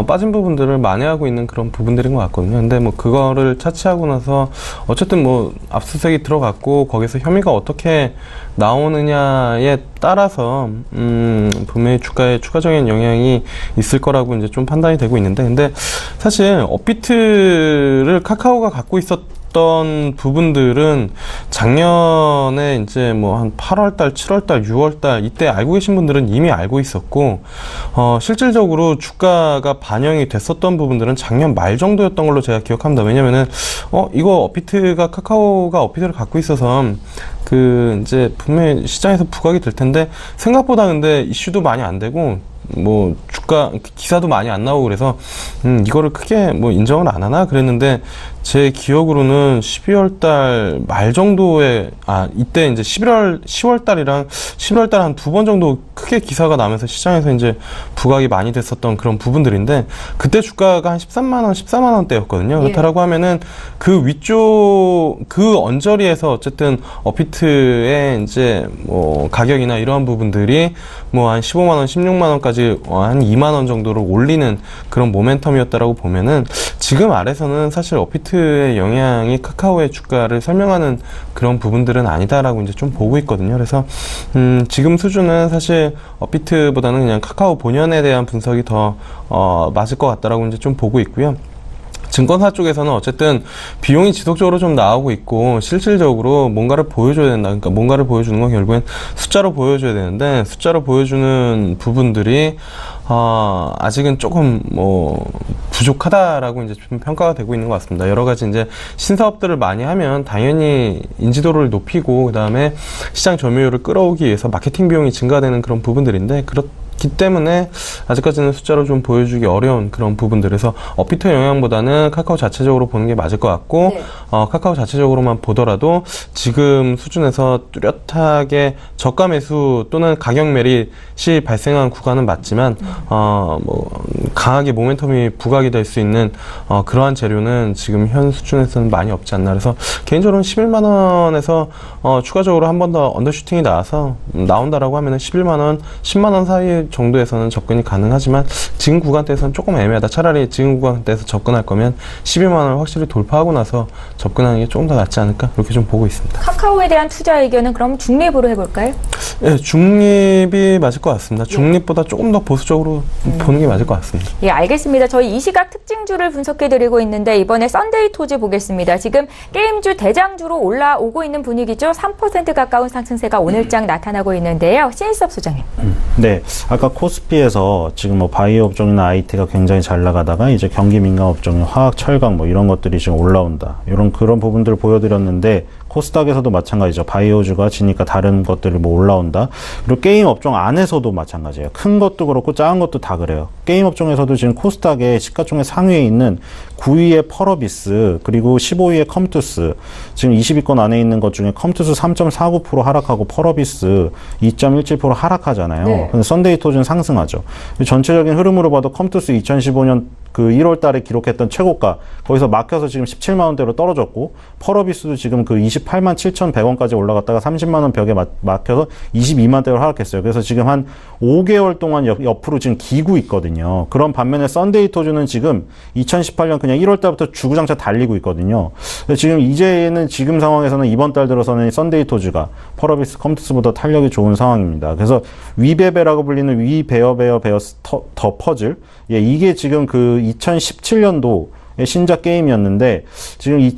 빠진 부분들을 만회하고 있는 그런 부분들인 것 같거든요. 근데 뭐 그거를 차치하고 나서 어쨌든 뭐 압수수색이 들어갔고 거기서 혐의가 어떻게 나오느냐에 따라서 분명히 주가에 추가적인 영향이 있을 거라고 이제 좀 판단이 되고 있는데 근데 사실 업비트를 카카오가 갖고 있었던 부분들은 작년에 이제 뭐 한 8월달, 7월달, 6월달 이때 알고 계신 분들은 이미 알고 있었고 실질적으로 주가가 반영이 됐었던 부분들은 작년 말 정도였던 걸로 제가 기억합니다. 왜냐면은 이거 업비트가 카카오가 업비트를 갖고 있어서 그 이제 분명히 시장에서 부각이 될 텐데 생각보다 근데 이슈도 많이 안 되고 뭐 주가 기사도 많이 안 나오고 그래서 이거를 크게 뭐 인정을 안 하나 그랬는데 제 기억으로는 12월 달 말 정도에 이때 이제 10월 달이랑 11월 달 한 2번 정도 크게 기사가 나면서 시장에서 이제 부각이 많이 됐었던 그런 부분들인데 그때 주가가 한 13만 원, 14만 원대였거든요. 예. 그렇다라고 하면은 그 위쪽 그 언저리에서 어쨌든 업비트의 이제 뭐 가격이나 이러한 부분들이 뭐 한 15만 원, 16만 원까지 한 2만 원 정도로 올리는 그런 모멘텀이었다라고 보면은 지금 아래서는 사실 업비트의 영향이 카카오의 주가를 설명하는 그런 부분들은 아니다라고 이제 좀 보고 있거든요. 그래서 지금 수준은 사실 업비트보다는 그냥 카카오 본연에 대한 분석이 더 맞을 것 같다라고 이제 좀 보고 있고요. 증권사 쪽에서는 어쨌든 비용이 지속적으로 좀 나오고 있고 실질적으로 뭔가를 보여줘야 된다. 그러니까 뭔가를 보여주는 건 결국엔 숫자로 보여줘야 되는데 숫자로 보여주는 부분들이 아직은 조금 뭐 부족하다라고 이제 좀 평가가 되고 있는 것 같습니다. 여러 가지 이제 신사업들을 많이 하면 당연히 인지도를 높이고 그다음에 시장 점유율을 끌어오기 위해서 마케팅 비용이 증가되는 그런 부분들인데 그렇기 때문에 아직까지는 숫자로 좀 보여주기 어려운 그런 부분들에서 업비트 영향보다는 카카오 자체적으로 보는 게 맞을 것 같고 네. 카카오 자체적으로만 보더라도 지금 수준에서 뚜렷하게 저가 매수 또는 가격 메릿이 발생한 구간은 맞지만 뭐 강하게 모멘텀이 부각이 될 수 있는 그러한 재료는 지금 현 수준에서는 많이 없지 않나. 그래서 개인적으로는 11만 원에서 추가적으로 한 번 더 언더슈팅이 나와서 나온다라고 하면은 11만 원, 10만 원 사이 정도에서는 접근이 가능하지만 지금 구간대에서는 조금 애매하다. 차라리 지금 구간대에서 접근할 거면 12만 원을 확실히 돌파하고 나서 접근하는 게 조금 더 낫지 않을까 그렇게 좀 보고 있습니다. 카카오에 대한 투자 의견은 그럼 중립으로 해볼까요? 네, 중립이 맞을 것 같습니다. 중립보다 조금 더 보수적으로 보는 게 맞을 것 같습니다. 예, 알겠습니다. 저희 이 시각 특징주를 분석해드리고 있는데 이번에 썬데이 토즈 보겠습니다. 지금 게임주 대장주로 올라오고 있는 분위기죠. 3% 가까운 상승세가 오늘장 나타나고 있는데요. 신일섭 소장님. 네, 아까 코스피에서 지금 뭐 바이오 업종이나 IT가 굉장히 잘 나가다가 이제 경기 민감 업종인 화학, 철강 뭐 이런 것들이 지금 올라온다. 그런 부분들을 보여드렸는데 코스닥에서도 마찬가지죠. 바이오주가 지니까 다른 것들이 뭐 올라온다. 그리고 게임 업종 안에서도 마찬가지예요. 큰 것도 그렇고 작은 것도 다 그래요. 게임 업종에서도 지금 코스닥의 시가총액 상위에 있는 9위의 펄어비스 그리고 15위의 컴투스 지금 20위권 안에 있는 것 중에 컴투스 3.49% 하락하고 펄어비스 2.17% 하락하잖아요. 네. 근데 썬데이 토즈는 상승하죠. 전체적인 흐름으로 봐도 컴투스 2015년 그 1월 달에 기록했던 최고가 거기서 막혀서 지금 17만 원대로 떨어졌고 펄어비스도 지금 그 28만 7,100원까지 올라갔다가 30만 원 벽에 막혀서 22만 대로 하락했어요. 그래서 지금 한 5개월 동안 옆으로 지금 기고 있거든요. 그런 반면에 썬데이 토즈는 지금 2018년 그냥 1월 달부터 주구장창 달리고 있거든요. 지금 이제는 지금 상황에서는 이번 달 들어서는 썬데이 토즈가 펄어비스 컴투스보다 탄력이 좋은 상황입니다. 그래서 위베베라고 불리는 위베어베어베어스 더 퍼즐 이게 지금 그 2017년도 신작 게임이었는데 지금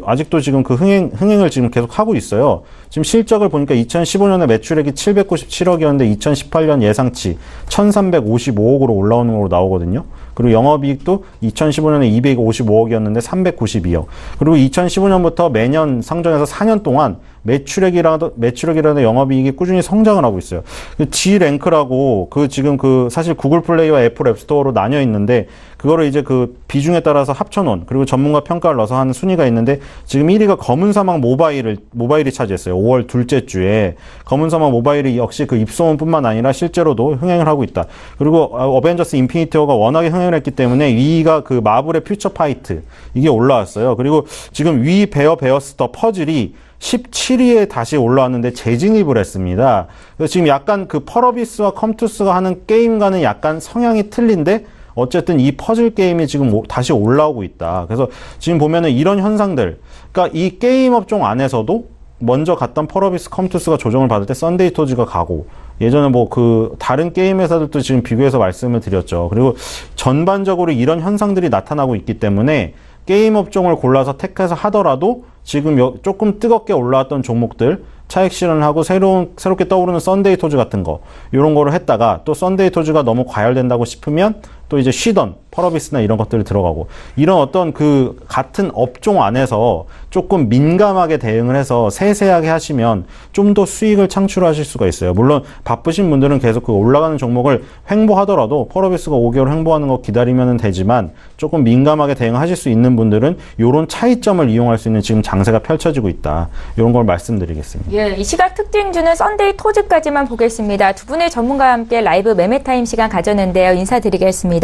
아직도 지금 그 흥행을 지금 계속 하고 있어요. 지금 실적을 보니까 2015년에 매출액이 797억이었는데 2018년 예상치 1355억으로 올라오는 걸로 나오거든요. 그리고 영업이익도 2015년에 255억이었는데 392억. 그리고 2015년부터 매년 상정해서 4년 동안 매출액이라도 영업이익이 꾸준히 성장을 하고 있어요. 그 G랭크라고 지금 사실 구글 플레이와 애플 앱스토어로 나뉘어 있는데 그거를 이제 그 비중에 따라서 합쳐놓은 그리고 전문가 평가를 넣어서 하는 순위가 있는데 지금 1위가 검은사막 모바일이 차지했어요. 5월 둘째 주에 검은사막 모바일이 역시 그 입소문뿐만 아니라 실제로도 흥행을 하고 있다. 그리고 어벤져스 인피니티 워가 워낙에 흥행을 했기 때문에 2위가 그 마블의 퓨처 파이트 이게 올라왔어요. 그리고 지금 위 베어스 더 퍼즐이 17위에 다시 올라왔는데 재진입을 했습니다. 그래서 지금 약간 그 펄어비스와 컴투스가 하는 게임과는 약간 성향이 틀린데 어쨌든 이 퍼즐 게임이 지금 다시 올라오고 있다. 그래서 지금 보면은 이런 현상들, 그러니까 이 게임 업종 안에서도 먼저 갔던 펄어비스 컴투스가 조정을 받을 때 썬데이 토즈가 가고 예전에 뭐 그 다른 게임 회사들도 지금 비교해서 말씀을 드렸죠. 그리고 전반적으로 이런 현상들이 나타나고 있기 때문에 게임 업종을 골라서 택해서 하더라도 지금 조금 뜨겁게 올라왔던 종목들 차익 실현을 하고 새롭게 떠오르는 썬데이 토즈 같은 거 이런 거를 했다가 또 썬데이 토즈가 너무 과열된다고 싶으면 또 이제 쉬던 펄어비스나 이런 것들이 들어가고 이런 어떤 그 같은 업종 안에서 조금 민감하게 대응을 해서 세세하게 하시면 좀 더 수익을 창출하실 수가 있어요. 물론 바쁘신 분들은 계속 그 올라가는 종목을 횡보하더라도 펄어비스가 5개월 횡보하는 거 기다리면 되지만 조금 민감하게 대응하실 수 있는 분들은 이런 차이점을 이용할 수 있는 지금 장세가 펼쳐지고 있다. 이런 걸 말씀드리겠습니다. 예, 이 시각 특징주는 썬데이 토즈까지만 보겠습니다. 두 분의 전문가와 함께 라이브 매매타임 시간 가졌는데요. 인사드리겠습니다.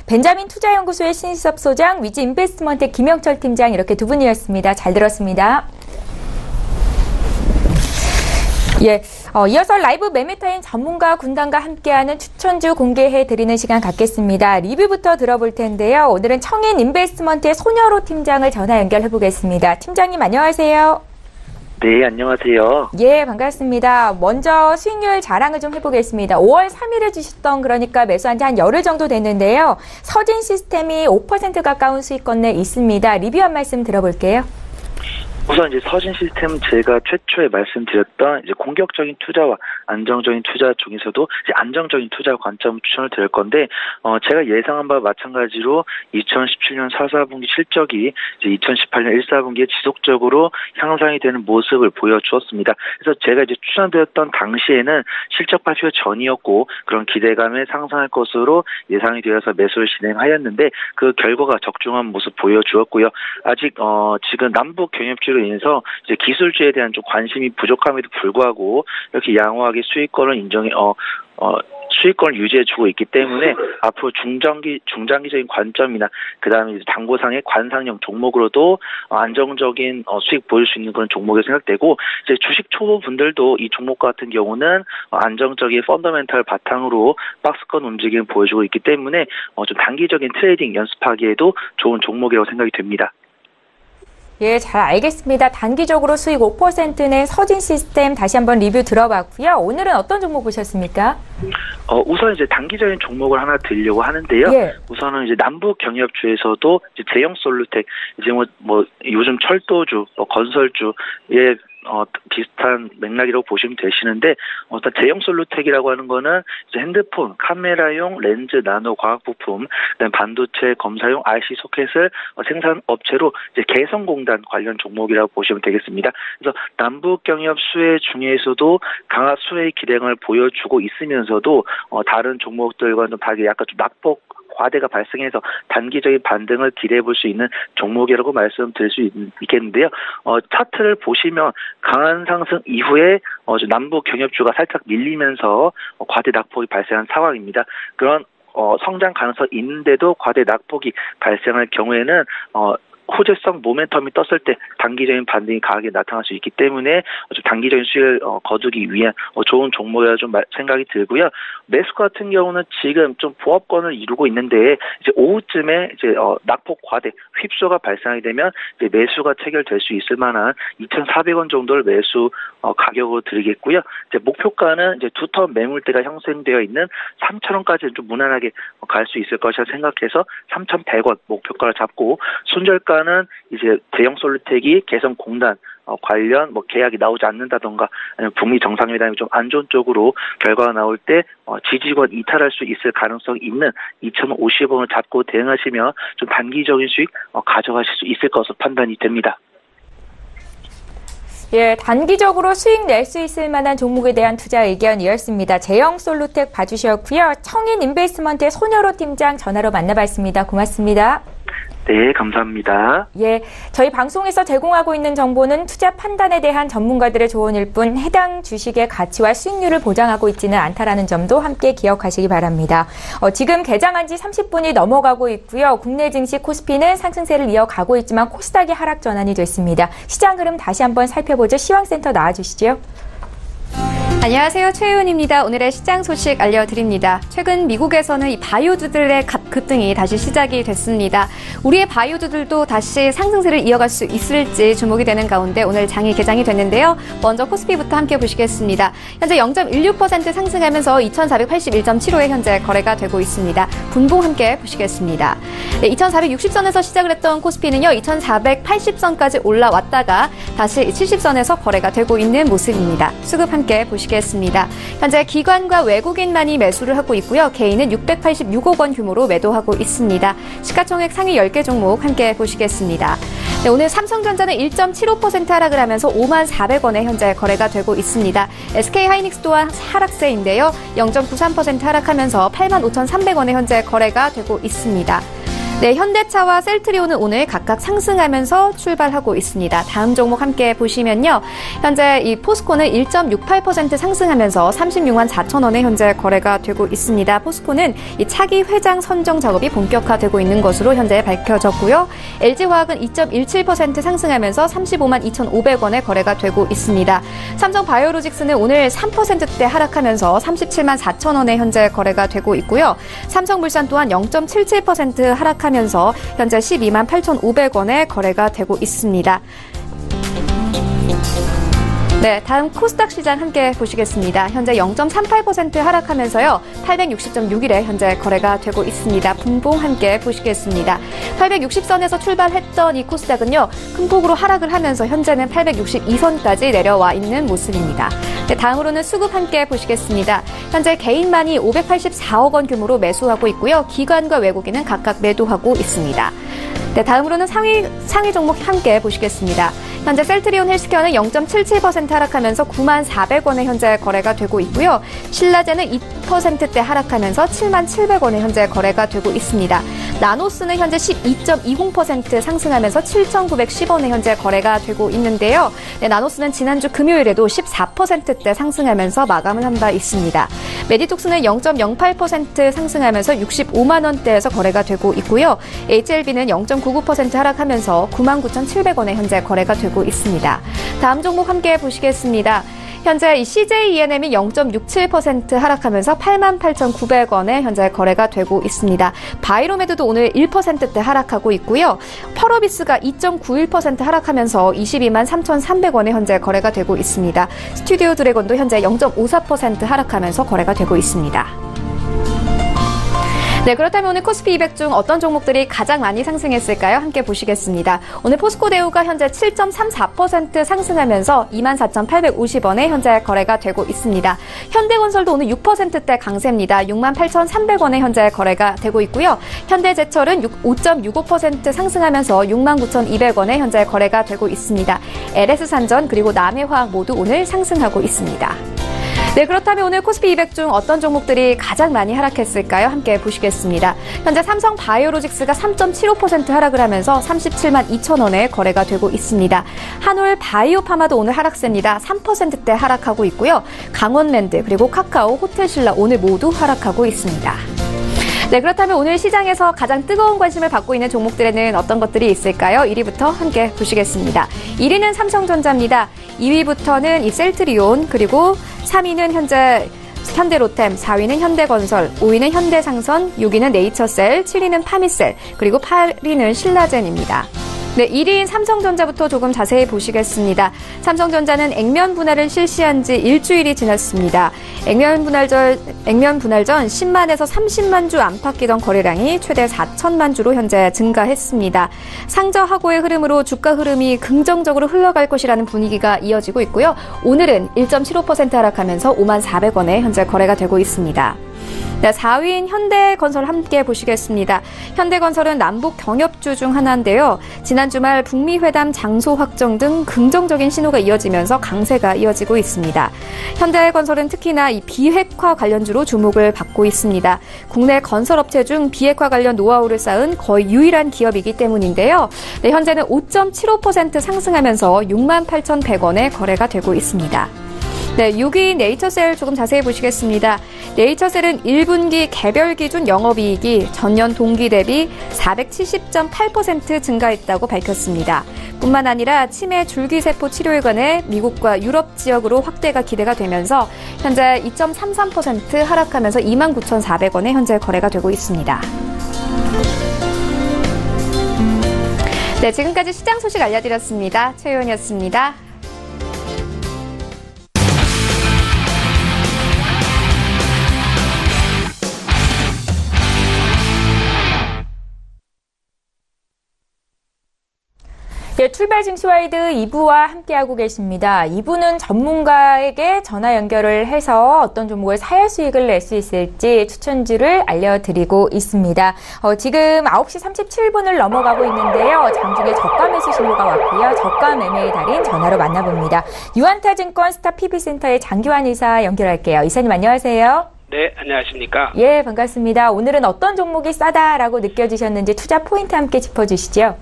벤자민 투자연구소의 신일섭 소장, 위즈 인베스트먼트 김영철 팀장 이렇게 두 분이었습니다. 잘 들었습니다. 예, 이어서 라이브 매매타임 전문가 군단과 함께하는 추천주 공개해드리는 시간 갖겠습니다. 리뷰부터 들어볼 텐데요. 오늘은 청인 인베스트먼트의 손여로 팀장을 전화 연결해보겠습니다. 팀장님 안녕하세요. 네, 안녕하세요. 예, 반갑습니다. 먼저 수익률 자랑을 좀 해보겠습니다. 5월 3일에 주셨던 그러니까 매수한 지 한 열흘 정도 됐는데요. 서진 시스템이 5% 가까운 수익권 내에 있습니다. 리뷰 한 말씀 들어볼게요. 우선 이제 서진 시스템은 제가 최초에 말씀드렸던 이제 공격적인 투자와 안정적인 투자 중에서도 이제 안정적인 투자 관점 추천을 드릴 건데, 제가 예상한 바와 마찬가지로 2017년 4분기 실적이 이제 2018년 1분기에 지속적으로 향상이 되는 모습을 보여주었습니다. 그래서 제가 이제 추천드렸던 당시에는 실적 발표 전이었고 그런 기대감에 상승할 것으로 예상이 되어서 매수를 진행하였는데 그 결과가 적중한 모습 보여주었고요. 아직 지금 남북 경협주로 인해서 이제 기술주에 대한 좀 관심이 부족함에도 불구하고 이렇게 양호하게 수익권을 수익권을 유지해주고 있기 때문에 앞으로 중장기적인 관점이나 그다음에 당구상의 관상형 종목으로도 안정적인 수익 보일 수 있는 그런 종목이 생각되고 이제 주식 초보 분들도 이 종목 같은 경우는 안정적인 펀더멘탈 바탕으로 박스권 움직임을 보여주고 있기 때문에 좀 단기적인 트레이딩 연습하기에도 좋은 종목이라고 생각이 됩니다. 예, 잘 알겠습니다. 단기적으로 수익 5%는 서진시스템 다시 한번 리뷰 들어봤고요. 오늘은 어떤 종목 보셨습니까? 우선 이제 단기적인 종목을 하나 드리려고 하는데요. 예. 우선은 이제 남북 경협주에서도 이제 제형솔루텍 이제 뭐 요즘 철도주, 건설주에 비슷한 맥락이라고 보시면 되시는데, 일단 제형솔루텍이라고 하는 거는 이제 핸드폰, 카메라용 렌즈, 나노 과학 부품, 그다음에 반도체 검사용 IC 소켓을 생산 업체로 이제 개성공단 관련 종목이라고 보시면 되겠습니다. 그래서 남북 경협 수혜 중에서도 강한 수혜 기량을 보여주고 있으면서도 다른 종목들과 좀 다르게 약간 좀 낙폭 과대가 발생해서 단기적인 반등을 기대해 볼 수 있는 종목이라고 말씀드릴 수 있겠는데요. 차트를 보시면 강한 상승 이후에 남북 경협주가 살짝 밀리면서 과대 낙폭이 발생한 상황입니다. 그런 성장 가능성이 있는데도 과대 낙폭이 발생할 경우에는 호재성 모멘텀이 떴을 때 단기적인 반등이 강하게 나타날 수 있기 때문에 단기적인 수익을 거두기 위한 좋은 종목이라 좀 생각이 들고요. 매수 같은 경우는 지금 좀 보합권을 이루고 있는데 이제 오후쯤에 이제 낙폭 과대 휩소가 발생하게 되면 이제 매수가 체결될 수 있을 만한 2,400원 정도를 매수 가격으로 드리겠고요. 이제 목표가는 이제 두터 매물대가 형성되어 있는 3,000원까지는 좀 무난하게 갈 수 있을 것이라 생각해서 3,100원 목표가를 잡고 손절가는 이제 제형솔루텍이 개성공단 관련 계약이 나오지 않는다던가 아니면 북미 정상회담이 좀 안 좋은 쪽으로 결과가 나올 때 지지권 이탈할 수 있을 가능성이 있는 2,050원을 잡고 대응하시면 좀 단기적인 수익 가져가실 수 있을 것으로 판단이 됩니다. 예, 단기적으로 수익 낼 수 있을 만한 종목에 대한 투자 의견이었습니다. 제형솔루텍 봐주셨고요. 청인 인베스트먼트의 손여로 팀장 전화로 만나봤습니다. 고맙습니다. 네, 감사합니다. 예, 저희 방송에서 제공하고 있는 정보는 투자 판단에 대한 전문가들의 조언일 뿐 해당 주식의 가치와 수익률을 보장하고 있지는 않다라는 점도 함께 기억하시기 바랍니다. 지금 개장한 지 30분이 넘어가고 있고요. 국내 증시 코스피는 상승세를 이어가고 있지만 코스닥이 하락 전환이 됐습니다. 시장 흐름 다시 한번 살펴보죠. 시황센터 나와주시죠. 안녕하세요. 최혜은입니다. 오늘의 시장 소식 알려드립니다. 최근 미국에서는 이 바이오주들의 급등이 다시 시작이 됐습니다. 우리의 바이오주들도 다시 상승세를 이어갈 수 있을지 주목이 되는 가운데 오늘 장이 개장이 됐는데요. 먼저 코스피부터 함께 보시겠습니다. 현재 0.16% 상승하면서 2,481.75에 현재 거래가 되고 있습니다. 분봉 함께 보시겠습니다. 네, 2,460선에서 시작을 했던 코스피는요. 2,480선까지 올라왔다가 다시 70선에서 거래가 되고 있는 모습입니다. 수급 함께 보시겠습니다. 현재 기관과 외국인만이 매수를 하고 있고요. 개인은 686억 원 규모로 매도하고 있습니다. 시가총액 상위 10개 종목 함께 보시겠습니다. 네, 오늘 삼성전자는 1.75% 하락을 하면서 54,400원에 현재 거래가 되고 있습니다. SK하이닉스 또한 하락세인데요. 0.93% 하락하면서 85,300원에 현재 거래가 되고 있습니다. 네, 현대차와 셀트리온은 오늘 각각 상승하면서 출발하고 있습니다. 다음 종목 함께 보시면요. 현재 이 포스코는 1.68% 상승하면서 36만 4천원에 현재 거래가 되고 있습니다. 포스코는 이 차기 회장 선정 작업이 본격화되고 있는 것으로 현재 밝혀졌고요. LG화학은 2.17% 상승하면서 35만 2,500원에 거래가 되고 있습니다. 삼성바이오로직스는 오늘 3%대 하락하면서 37만 4천원에 현재 거래가 되고 있고요. 삼성물산 또한 0.77% 하락하면서 현재 12만 8,500원에 거래가 되고 있습니다. 네, 다음 코스닥 시장 함께 보시겠습니다. 현재 0.38% 하락하면서요. 860.61에 현재 거래가 되고 있습니다. 분봉 함께 보시겠습니다. 860선에서 출발했던 이 코스닥은요. 큰 폭으로 하락을 하면서 현재는 862선까지 내려와 있는 모습입니다. 네, 다음으로는 수급 함께 보시겠습니다. 현재 개인만이 584억 원 규모로 매수하고 있고요. 기관과 외국인은 각각 매도하고 있습니다. 네, 다음으로는 상위 종목 함께 보시겠습니다. 현재 셀트리온 헬스케어는 0.77% 하락하면서 9만 400원에 현재 거래가 되고 있고요. 신라제는 2%대 하락하면서 7만 700원에 현재 거래가 되고 있습니다. 나노스는 현재 12.20% 상승하면서 7,910원에 현재 거래가 되고 있는데요. 네, 나노스는 지난주 금요일에도 14%대 상승하면서 마감을 한 바 있습니다. 메디톡스는 0.08% 상승하면서 65만 원대에서 거래가 되고 있고요. HLB는 0.99% 하락하면서 99,700원에 현재 거래가 되고 있습니다. 다음 종목 함께 보시겠습니다. 현재 이 CJENM이 0.67% 하락하면서 88,900원에 현재 거래가 되고 있습니다. 바이로메드도 오늘 1%대 하락하고 있고요. 펄어비스가 2.91% 하락하면서 223,300원에 현재 거래가 되고 있습니다. 스튜디오 드래곤도 현재 0.54% 하락하면서 거래가 되고 있습니다. 네, 그렇다면 오늘 코스피 200 중 어떤 종목들이 가장 많이 상승했을까요? 함께 보시겠습니다. 오늘 포스코대우가 현재 7.34% 상승하면서 24,850원에 현재 거래가 되고 있습니다. 현대건설도 오늘 6%대 강세입니다. 68,300원에 현재 거래가 되고 있고요. 현대제철은 5.65% 상승하면서 69,200원에 현재 거래가 되고 있습니다. LS산전 그리고 남해화학 모두 오늘 상승하고 있습니다. 네, 그렇다면 오늘 코스피 200 중 어떤 종목들이 가장 많이 하락했을까요? 함께 보시겠습니다. 현재 삼성 바이오로직스가 3.75% 하락을 하면서 37만 2천 원에 거래가 되고 있습니다. 한올 바이오파마도 오늘 하락세입니다. 3%대 하락하고 있고요. 강원랜드 그리고 카카오, 호텔신라 오늘 모두 하락하고 있습니다. 네, 그렇다면 오늘 시장에서 가장 뜨거운 관심을 받고 있는 종목들에는 어떤 것들이 있을까요? 1위부터 함께 보시겠습니다. 1위는 삼성전자입니다. 2위부터는 이 셀트리온, 그리고 3위는 현재 현대로템, 4위는 현대건설, 5위는 현대상선, 6위는 네이처셀, 7위는 파미셀, 그리고 8위는 신라젠입니다. 네, 1위인 삼성전자부터 조금 자세히 보시겠습니다. 삼성전자는 액면 분할을 실시한 지 일주일이 지났습니다. 액면 분할 전 10만에서 30만 주 안팎이던 거래량이 최대 4천만 주로 현재 증가했습니다. 상저하고의 흐름으로 주가 흐름이 긍정적으로 흘러갈 것이라는 분위기가 이어지고 있고요. 오늘은 1.75% 하락하면서 5만 400원에 현재 거래가 되고 있습니다. 네, 4위인 현대건설 함께 보시겠습니다. 현대건설은 남북 경협주 중 하나인데요. 지난 주말 북미 회담 장소 확정 등 긍정적인 신호가 이어지면서 강세가 이어지고 있습니다. 현대건설은 특히나 이 비핵화 관련주로 주목을 받고 있습니다. 국내 건설업체 중 비핵화 관련 노하우를 쌓은 거의 유일한 기업이기 때문인데요. 네, 현재는 5.75% 상승하면서 68,100원에 거래가 되고 있습니다. 네, 6위 네이처셀 조금 자세히 보시겠습니다. 네이처셀은 1분기 개별 기준 영업이익이 전년 동기 대비 470.8% 증가했다고 밝혔습니다. 뿐만 아니라 치매 줄기세포 치료에 관해 미국과 유럽 지역으로 확대가 기대가 되면서 현재 2.33% 하락하면서 29,400원에 현재 거래가 되고 있습니다. 네, 지금까지 시장 소식 알려드렸습니다. 최윤이었습니다. 네, 출발 증시와이드 2부와 함께하고 계십니다. 2부는 전문가에게 전화 연결을 해서 어떤 종목을 사야 수익을 낼 수 있을지 추천주를 알려드리고 있습니다. 지금 9시 37분을 넘어가고 있는데요. 장중에 저가 매수 신호가 왔고요. 저가 매매의 달인 전화로 만나봅니다. 유한타증권 스타 PB센터의 장규환 이사 연결할게요. 이사님 안녕하세요. 네, 안녕하십니까? 예, 반갑습니다. 오늘은 어떤 종목이 싸다라고 느껴지셨는지 투자 포인트 함께 짚어주시죠.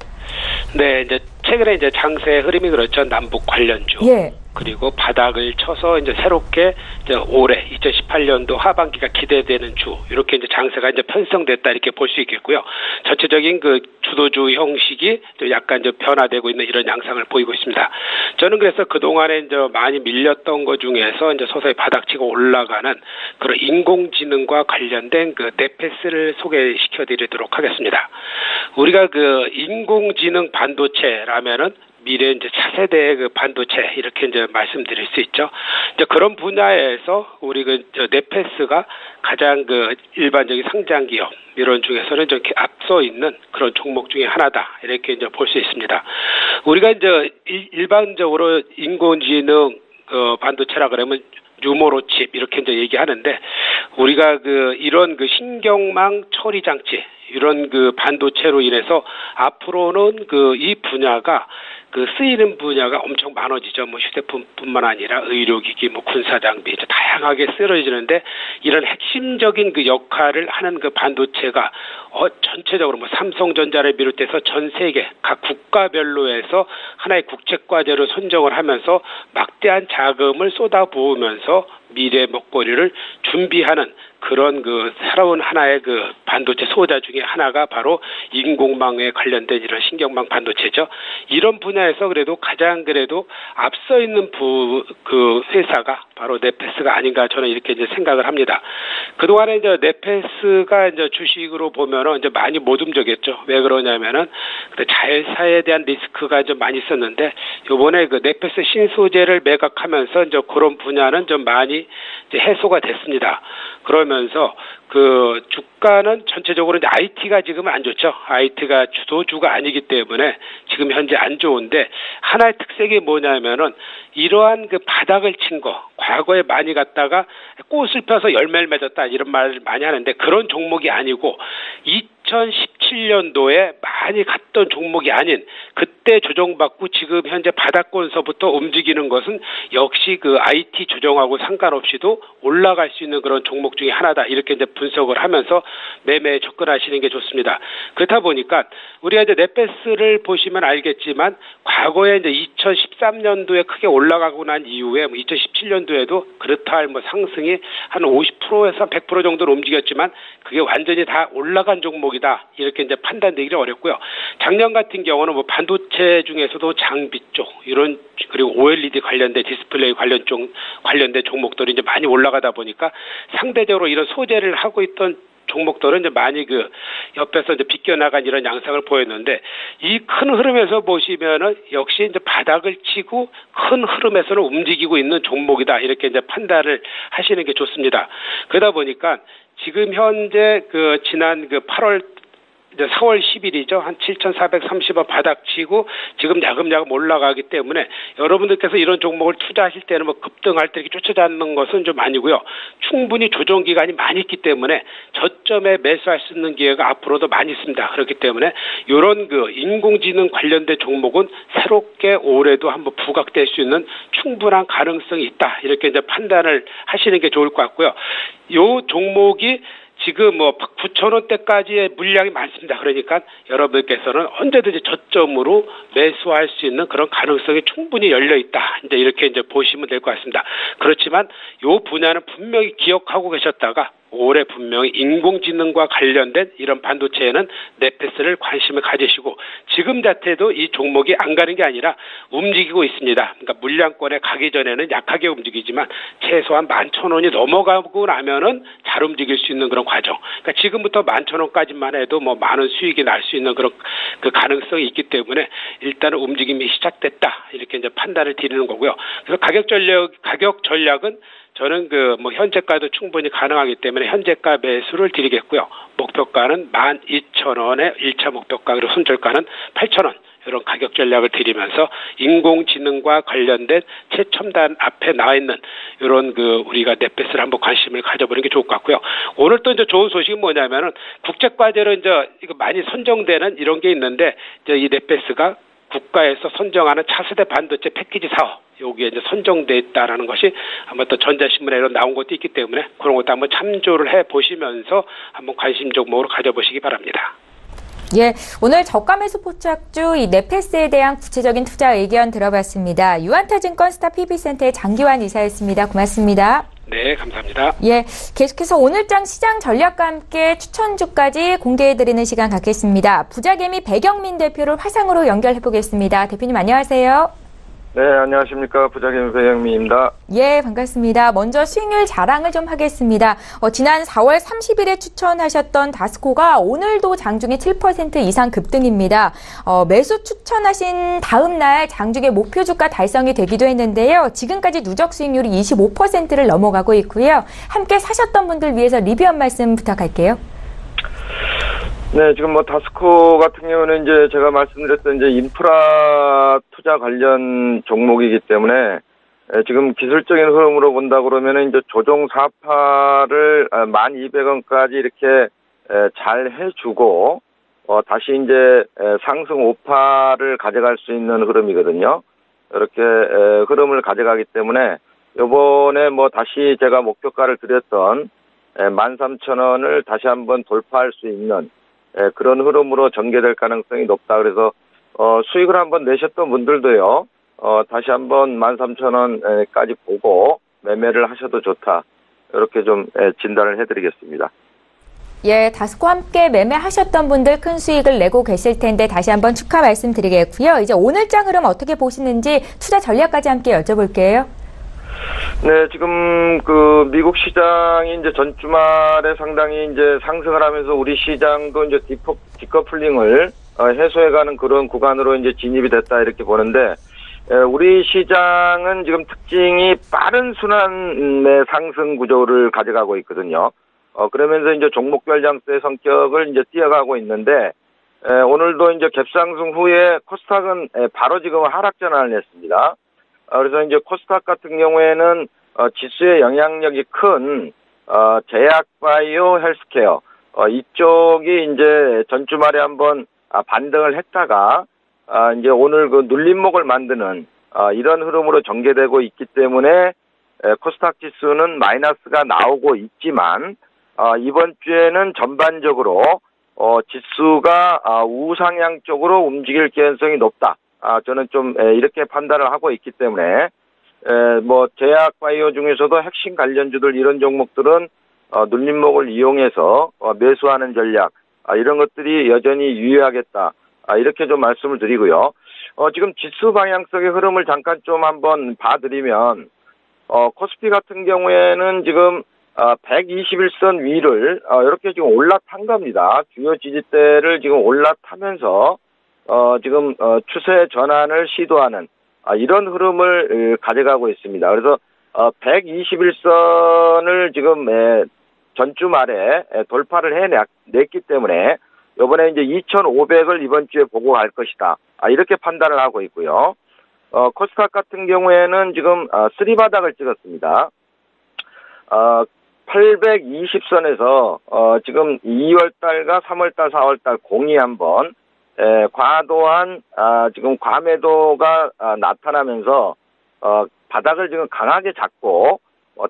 네, 이제 최근에 이제 장세 흐름이 그렇죠. 남북 관련주. 예. 그리고 바닥을 쳐서 이제 새롭게 이제 올해 2018년도 하반기가 기대되는 주 이렇게 이제 장세가 이제 편성됐다 이렇게 볼 수 있겠고요. 전체적인 그 주도주 형식이 약간 이제 변화되고 있는 이런 양상을 보이고 있습니다. 저는 그래서 그 동안에 이제 많이 밀렸던 것 중에서 이제 서서히 바닥치고 올라가는 그런 인공지능과 관련된 그 네페스를 소개시켜드리도록 하겠습니다. 우리가 그 인공지능 반도체라면은 미래 이제 차세대의 그 반도체 이렇게 이제 말씀드릴 수 있죠. 이제 그런 분야에서 우리 그 네페스가 가장 그 일반적인 상장 기업 이런 중에서는 좀 앞서 있는 그런 종목 중에 하나다 이렇게 이제 볼 수 있습니다. 우리가 이제 일반적으로 인공지능 그 반도체라 그러면 뉴모로칩 이렇게 이제 얘기하는데 우리가 그 이런 그 신경망 처리 장치 이런 그 반도체로 인해서 앞으로는 그 이 분야가 그 쓰이는 분야가 엄청 많아지죠. 뭐 휴대폰뿐만 아니라 의료기기, 뭐 군사장비 이제 다양하게 쓰여지는데 이런 핵심적인 그 역할을 하는 그 반도체가 전체적으로 뭐 삼성전자를 비롯해서 전 세계 각 국가별로 해서 하나의 국책과제로 선정을 하면서 막대한 자금을 쏟아부으면서 미래 먹거리를 준비하는 그런 그 새로운 하나의 그 반도체 소자 중에 하나가 바로 인공망에 관련된 이런 신경망 반도체죠. 이런 분야에서 그래도 가장 그래도 앞서 있는 그 회사가 바로 네페스가 아닌가 저는 이렇게 이제 생각을 합니다. 그동안에 이제 네페스가 이제 주식으로 보면은 이제 많이 못 움직였죠. 왜 그러냐면은 자회사에 대한 리스크가 좀 많이 있었는데 요번에 그 네페스 신소재를 매각하면서 이제 그런 분야는 좀 많이 이제 해소가 됐습니다. 그러면서 그 주가는 전체적으로 이제 IT가 지금 안 좋죠. IT가 주도주가 아니기 때문에 지금 현재 안 좋은데 하나의 특색이 뭐냐면은 이러한 그 바닥을 친 거, 과거에 많이 갔다가 꽃을 펴서 열매를 맺었다 이런 말을 많이 하는데 그런 종목이 아니고 2017년도에 많이 갔던 종목이 아닌 그때 조정받고 지금 현재 바닥권서부터 움직이는 것은 역시 그 IT 조정하고 상관없이도 올라갈 수 있는 그런 종목 중에 하나다. 이렇게 이제 분석을 하면서 매매에 접근하시는 게 좋습니다. 그렇다 보니까 우리가 이제 네페스를 보시면 알겠지만 과거에 이제 2013년도에 크게 올라가고 난 이후에 2017년도에도 그렇다 할 뭐 상승이 한 50%에서 100% 정도로 움직였지만 그게 완전히 다 올라간 종목이다. 이렇게 이제 판단되기가 어렵고요. 작년 같은 경우는 뭐 반도체 중에서도 장비 쪽 이런 그리고 OLED 관련된 디스플레이 관련된 종목들이 이제 많이 올라가다 보니까 상대적으로 이런 소재를 하고 있던 종목들은 이제 많이 그 옆에서 이제 비껴나간 이런 양상을 보였는데 이 큰 흐름에서 보시면은 역시 이제 바닥을 치고 큰 흐름에서는 움직이고 있는 종목이다. 이렇게 이제 판단을 하시는 게 좋습니다. 그러다 보니까 지금 현재 그 지난 그 8월 이제 4월 10일이죠. 한 7,430원 바닥 치고 지금 야금야금 올라가기 때문에 여러분들께서 이런 종목을 투자하실 때는 뭐 급등할 때 이렇게 쫓아잡는 것은 좀 아니고요. 충분히 조정 기간이 많이 있기 때문에 저점에 매수할 수 있는 기회가 앞으로도 많이 있습니다. 그렇기 때문에 이런 그 인공지능 관련된 종목은 새롭게 올해도 한번 부각될 수 있는 충분한 가능성이 있다. 이렇게 이제 판단을 하시는 게 좋을 것 같고요. 이 종목이 지금 뭐 9,000원대까지의 물량이 많습니다. 그러니까 여러분께서는 언제든지 저점으로 매수할 수 있는 그런 가능성이 충분히 열려 있다. 이제 이렇게 이제 보시면 될 것 같습니다. 그렇지만 이 분야는 분명히 기억하고 계셨다가 올해 분명히 인공지능과 관련된 이런 반도체에는 네페스를 관심을 가지시고 지금 자체도 이 종목이 안 가는 게 아니라 움직이고 있습니다. 그러니까 물량권에 가기 전에는 약하게 움직이지만 최소한 11,000원이 넘어가고 나면은 잘 움직일 수 있는 그런 과정. 그러니까 지금부터 11,000원까지만 해도 뭐 많은 수익이 날 수 있는 그런 그 가능성이 있기 때문에 일단은 움직임이 시작됐다. 이렇게 이제 판단을 드리는 거고요. 그래서 가격 전략은 저는 그 뭐 현재가도 충분히 가능하기 때문에 현재가 매수를 드리겠고요. 목표가는 12,000원에 1차 목표가 그리고 손절가는 8,000원. 이런 가격 전략을 드리면서 인공지능과 관련된 최첨단 앞에 나와 있는 이런 그 우리가 네페스를 한번 관심을 가져보는 게 좋을 것 같고요. 오늘 또 이제 좋은 소식은 뭐냐면은 국책과제로 이제 이거 많이 선정되는 이런 게 있는데 이제 이 네페스가 국가에서 선정하는 차세대 반도체 패키지 사업 여기에 이제 선정돼 있다라는 것이 한번 또 전자신문에 이런 나온 것도 있기 때문에 그런 것도 한번 참조를 해 보시면서 한번 관심 종목으로 가져보시기 바랍니다. 예, 오늘 저가 매수 포착주 이 네페스에 대한 구체적인 투자 의견 들어봤습니다. 유한타증권 스타 PB센터의 장기환 이사였습니다. 고맙습니다. 네, 감사합니다. 예, 계속해서 오늘장 시장 전략과 함께 추천주까지 공개해드리는 시간 갖겠습니다. 부자개미 배경민 대표를 화상으로 연결해보겠습니다. 대표님 안녕하세요. 네, 안녕하십니까. 부자개미 배경민입니다. 예, 반갑습니다. 먼저 수익률 자랑을 좀 하겠습니다. 지난 4월 30일에 추천하셨던 다스코가 오늘도 장중에 7% 이상 급등입니다. 매수 추천하신 다음 날 장중에 목표 주가 달성이 되기도 했는데요. 지금까지 누적 수익률이 25%를 넘어가고 있고요. 함께 사셨던 분들 위해서 리뷰 한 말씀 부탁할게요. 네, 지금 뭐 다스코 같은 경우는 이제 제가 말씀드렸던 이제 인프라 투자 관련 종목이기 때문에 지금 기술적인 흐름으로 본다 그러면은 이제 조정 사파를 1,200원까지 이렇게 잘 해주고 다시 이제 상승 오파를 가져갈 수 있는 흐름이거든요. 이렇게 흐름을 가져가기 때문에 요번에 뭐 다시 제가 목표가를 드렸던 13,000원을 다시 한번 돌파할 수 있는 그런 흐름으로 전개될 가능성이 높다. 그래서 수익을 한번 내셨던 분들도요. 다시 한번 13,000원까지 보고 매매를 하셔도 좋다. 이렇게 좀 진단을 해드리겠습니다. 예, 다스코 함께 매매하셨던 분들 큰 수익을 내고 계실 텐데 다시 한번 축하 말씀드리겠고요. 이제 오늘장 흐름 어떻게 보시는지 투자 전략까지 함께 여쭤볼게요. 네, 지금 그 미국 시장이 이제 전주말에 상당히 이제 상승을 하면서 우리 시장도 이제 디커플링을 해소해가는 그런 구간으로 이제 진입이 됐다 이렇게 보는데, 우리 시장은 지금 특징이 빠른 순환의 상승 구조를 가져가고 있거든요. 그러면서 이제 종목별 장세의 성격을 이제 띄어가고 있는데, 오늘도 이제 갭상승 후에 코스닥은 바로 지금 하락 전환을 했습니다. 그래서 이제 코스닥 같은 경우에는 지수의 영향력이 큰 제약바이오 헬스케어 이쪽이 이제 전주말에 한번 반등을 했다가 이제 오늘 그 눌림목을 만드는 이런 흐름으로 전개되고 있기 때문에 코스닥 지수는 마이너스가 나오고 있지만 이번 주에는 전반적으로 지수가 우상향 쪽으로 움직일 개연성이 높다. 저는 좀 이렇게 판단을 하고 있기 때문에 뭐 제약 바이오 중에서도 핵심 관련주들 이런 종목들은 눌림목을 이용해서 매수하는 전략 이런 것들이 여전히 유효하겠다. 이렇게 좀 말씀을 드리고요. 지금 지수 방향성의 흐름을 잠깐 좀 한번 봐드리면 코스피 같은 경우에는 지금 121선 위를 이렇게 지금 올라탄 겁니다. 주요 지지대를 지금 올라타면서 지금 추세 전환을 시도하는 이런 흐름을 가져가고 있습니다. 그래서 121선을 지금 전주 말에 돌파를 해냈기 때문에 이번에 이제 2,500을 이번 주에 보고 갈 것이다. 이렇게 판단을 하고 있고요. 코스닥 같은 경우에는 지금 3바닥을 찍었습니다. 820선에서 지금 2월달과 3월달, 4월달 공이 한번 과도한 지금 과매도가 나타나면서 바닥을 지금 강하게 잡고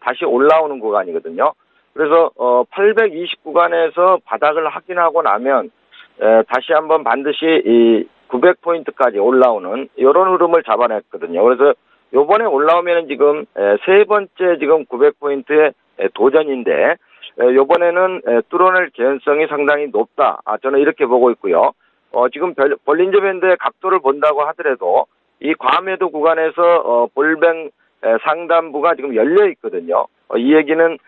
다시 올라오는 구간이거든요. 그래서 820 구간에서 바닥을 확인하고 나면 다시 한번 반드시 이 900포인트까지 올라오는 이런 흐름을 잡아냈거든요. 그래서 요번에 올라오면은 지금 세 번째 지금 900포인트의 도전인데 요번에는 뚫어낼 개연성이 상당히 높다. 저는 이렇게 보고 있고요. 지금 볼린저 밴드의 각도를 본다고 하더라도 이 과매도 구간에서 볼뱅 상단부가 지금 열려 있거든요. 이 얘기는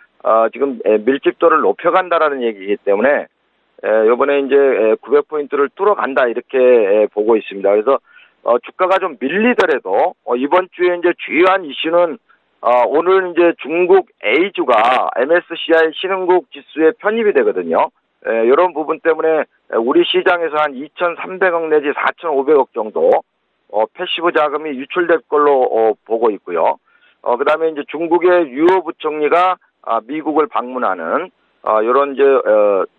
지금 밀집도를 높여간다라는 얘기이기 때문에 이번에 이제 900포인트를 뚫어간다 이렇게 보고 있습니다. 그래서 주가가 좀 밀리더라도 이번 주에 이제 주요한 이슈는 오늘 이제 중국 A주가 MSCI 신흥국 지수에 편입이 되거든요. 이런 부분 때문에 우리 시장에서 한 2,300억 내지 4,500억 정도 패시브 자금이 유출될 걸로 보고 있고요. 그다음에 이제 중국의 유호 부총리가 미국을 방문하는 이런 이제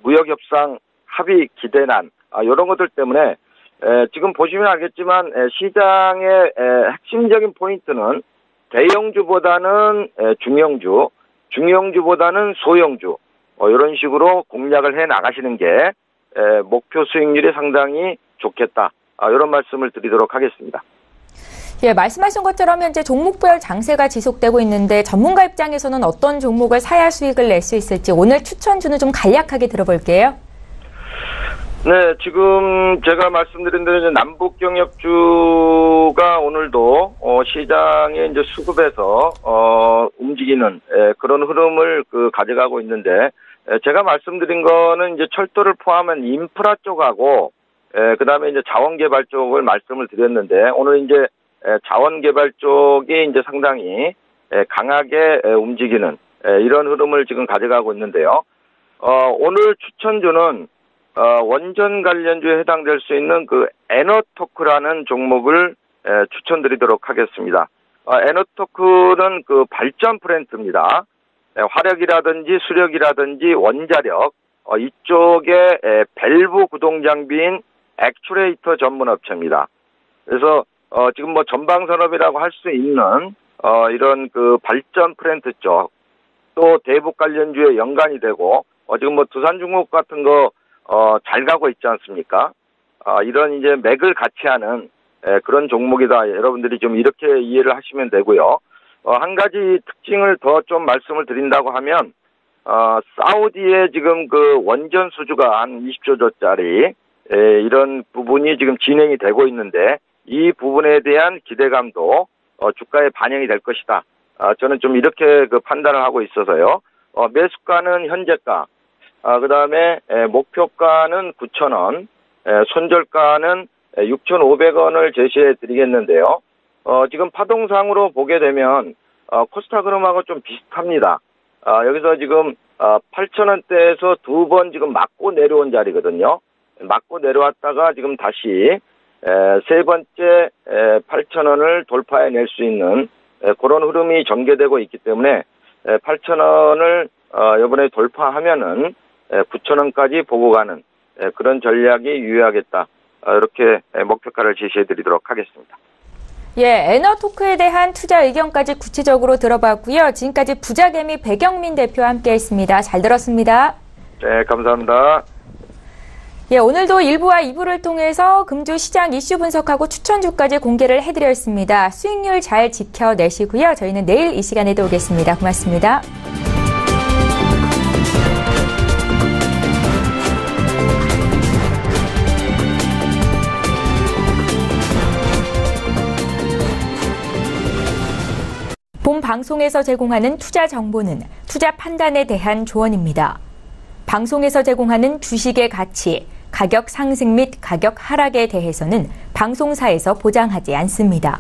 무역 협상 합의 기대난 이런 것들 때문에 지금 보시면 알겠지만 시장의 핵심적인 포인트는 대형주보다는 중형주, 중형주보다는 소형주 이런 식으로 공략을 해 나가시는 게 목표 수익률이 상당히 좋겠다. 이런 말씀을 드리도록 하겠습니다. 예, 말씀하신 것처럼 현재 종목별 장세가 지속되고 있는데 전문가 입장에서는 어떤 종목을 사야 수익을 낼 수 있을지 오늘 추천주는 좀 간략하게 들어볼게요. 네, 지금 제가 말씀드린 대로 이제 남북 경협주가 오늘도 시장에 이제 수급해서 움직이는 그런 흐름을 가져가고 있는데 제가 말씀드린 거는 이제 철도를 포함한 인프라 쪽하고 그다음에 이제 자원개발 쪽을 말씀을 드렸는데 오늘 이제 자원개발 쪽이 이제 상당히 강하게 움직이는 이런 흐름을 지금 가져가고 있는데요. 오늘 추천주는 원전 관련주에 해당될 수 있는 그 에너토크라는 종목을 추천드리도록 하겠습니다. 에너토크는 그 발전 플랜트입니다. 화력이라든지 수력이라든지 원자력 이쪽에 밸브 구동 장비인 액추레이터 전문 업체입니다. 그래서 지금 뭐 전방 산업이라고 할 수 있는 이런 그 발전 플랜트 쪽 또 대북 관련주에 연관이 되고 지금 뭐 두산중공업 같은 거 잘 가고 있지 않습니까? 이런 이제 맥을 같이 하는 그런 종목이다. 여러분들이 좀 이렇게 이해를 하시면 되고요. 한 가지 특징을 더 좀 말씀을 드린다고 하면 사우디의 지금 그 원전 수주가 한 20조짜리 이런 부분이 지금 진행이 되고 있는데 이 부분에 대한 기대감도 주가에 반영이 될 것이다. 저는 좀 이렇게 그 판단을 하고 있어서요. 매수가는 현재가, 그 다음에 목표가는 9,000원, 손절가는 6,500원을 제시해 드리겠는데요. 지금 파동상으로 보게 되면 코스닥으로하고 좀 비슷합니다. 여기서 지금 8,000원대에서 두 번 지금 맞고 내려온 자리거든요. 맞고 내려왔다가 지금 다시 세 번째 8,000원을 돌파해낼 수 있는 그런 흐름이 전개되고 있기 때문에 8,000원을 이번에 돌파하면은 9,000원까지 보고 가는 그런 전략이 유효하겠다. 이렇게 목표가를 제시해 드리도록 하겠습니다. 예, 에너토크에 대한 투자 의견까지 구체적으로 들어봤고요. 지금까지 부자개미 백영민 대표와 함께했습니다. 잘 들었습니다. 네, 감사합니다. 예, 오늘도 1부와 2부를 통해서 금주 시장 이슈 분석하고 추천주까지 공개를 해드렸습니다. 수익률 잘 지켜내시고요. 저희는 내일 이 시간에도 오겠습니다. 고맙습니다. 본 방송에서 제공하는 투자 정보는 투자 판단에 대한 조언입니다. 방송에서 제공하는 주식의 가치, 가격 상승 및 가격 하락에 대해서는 방송사에서 보장하지 않습니다.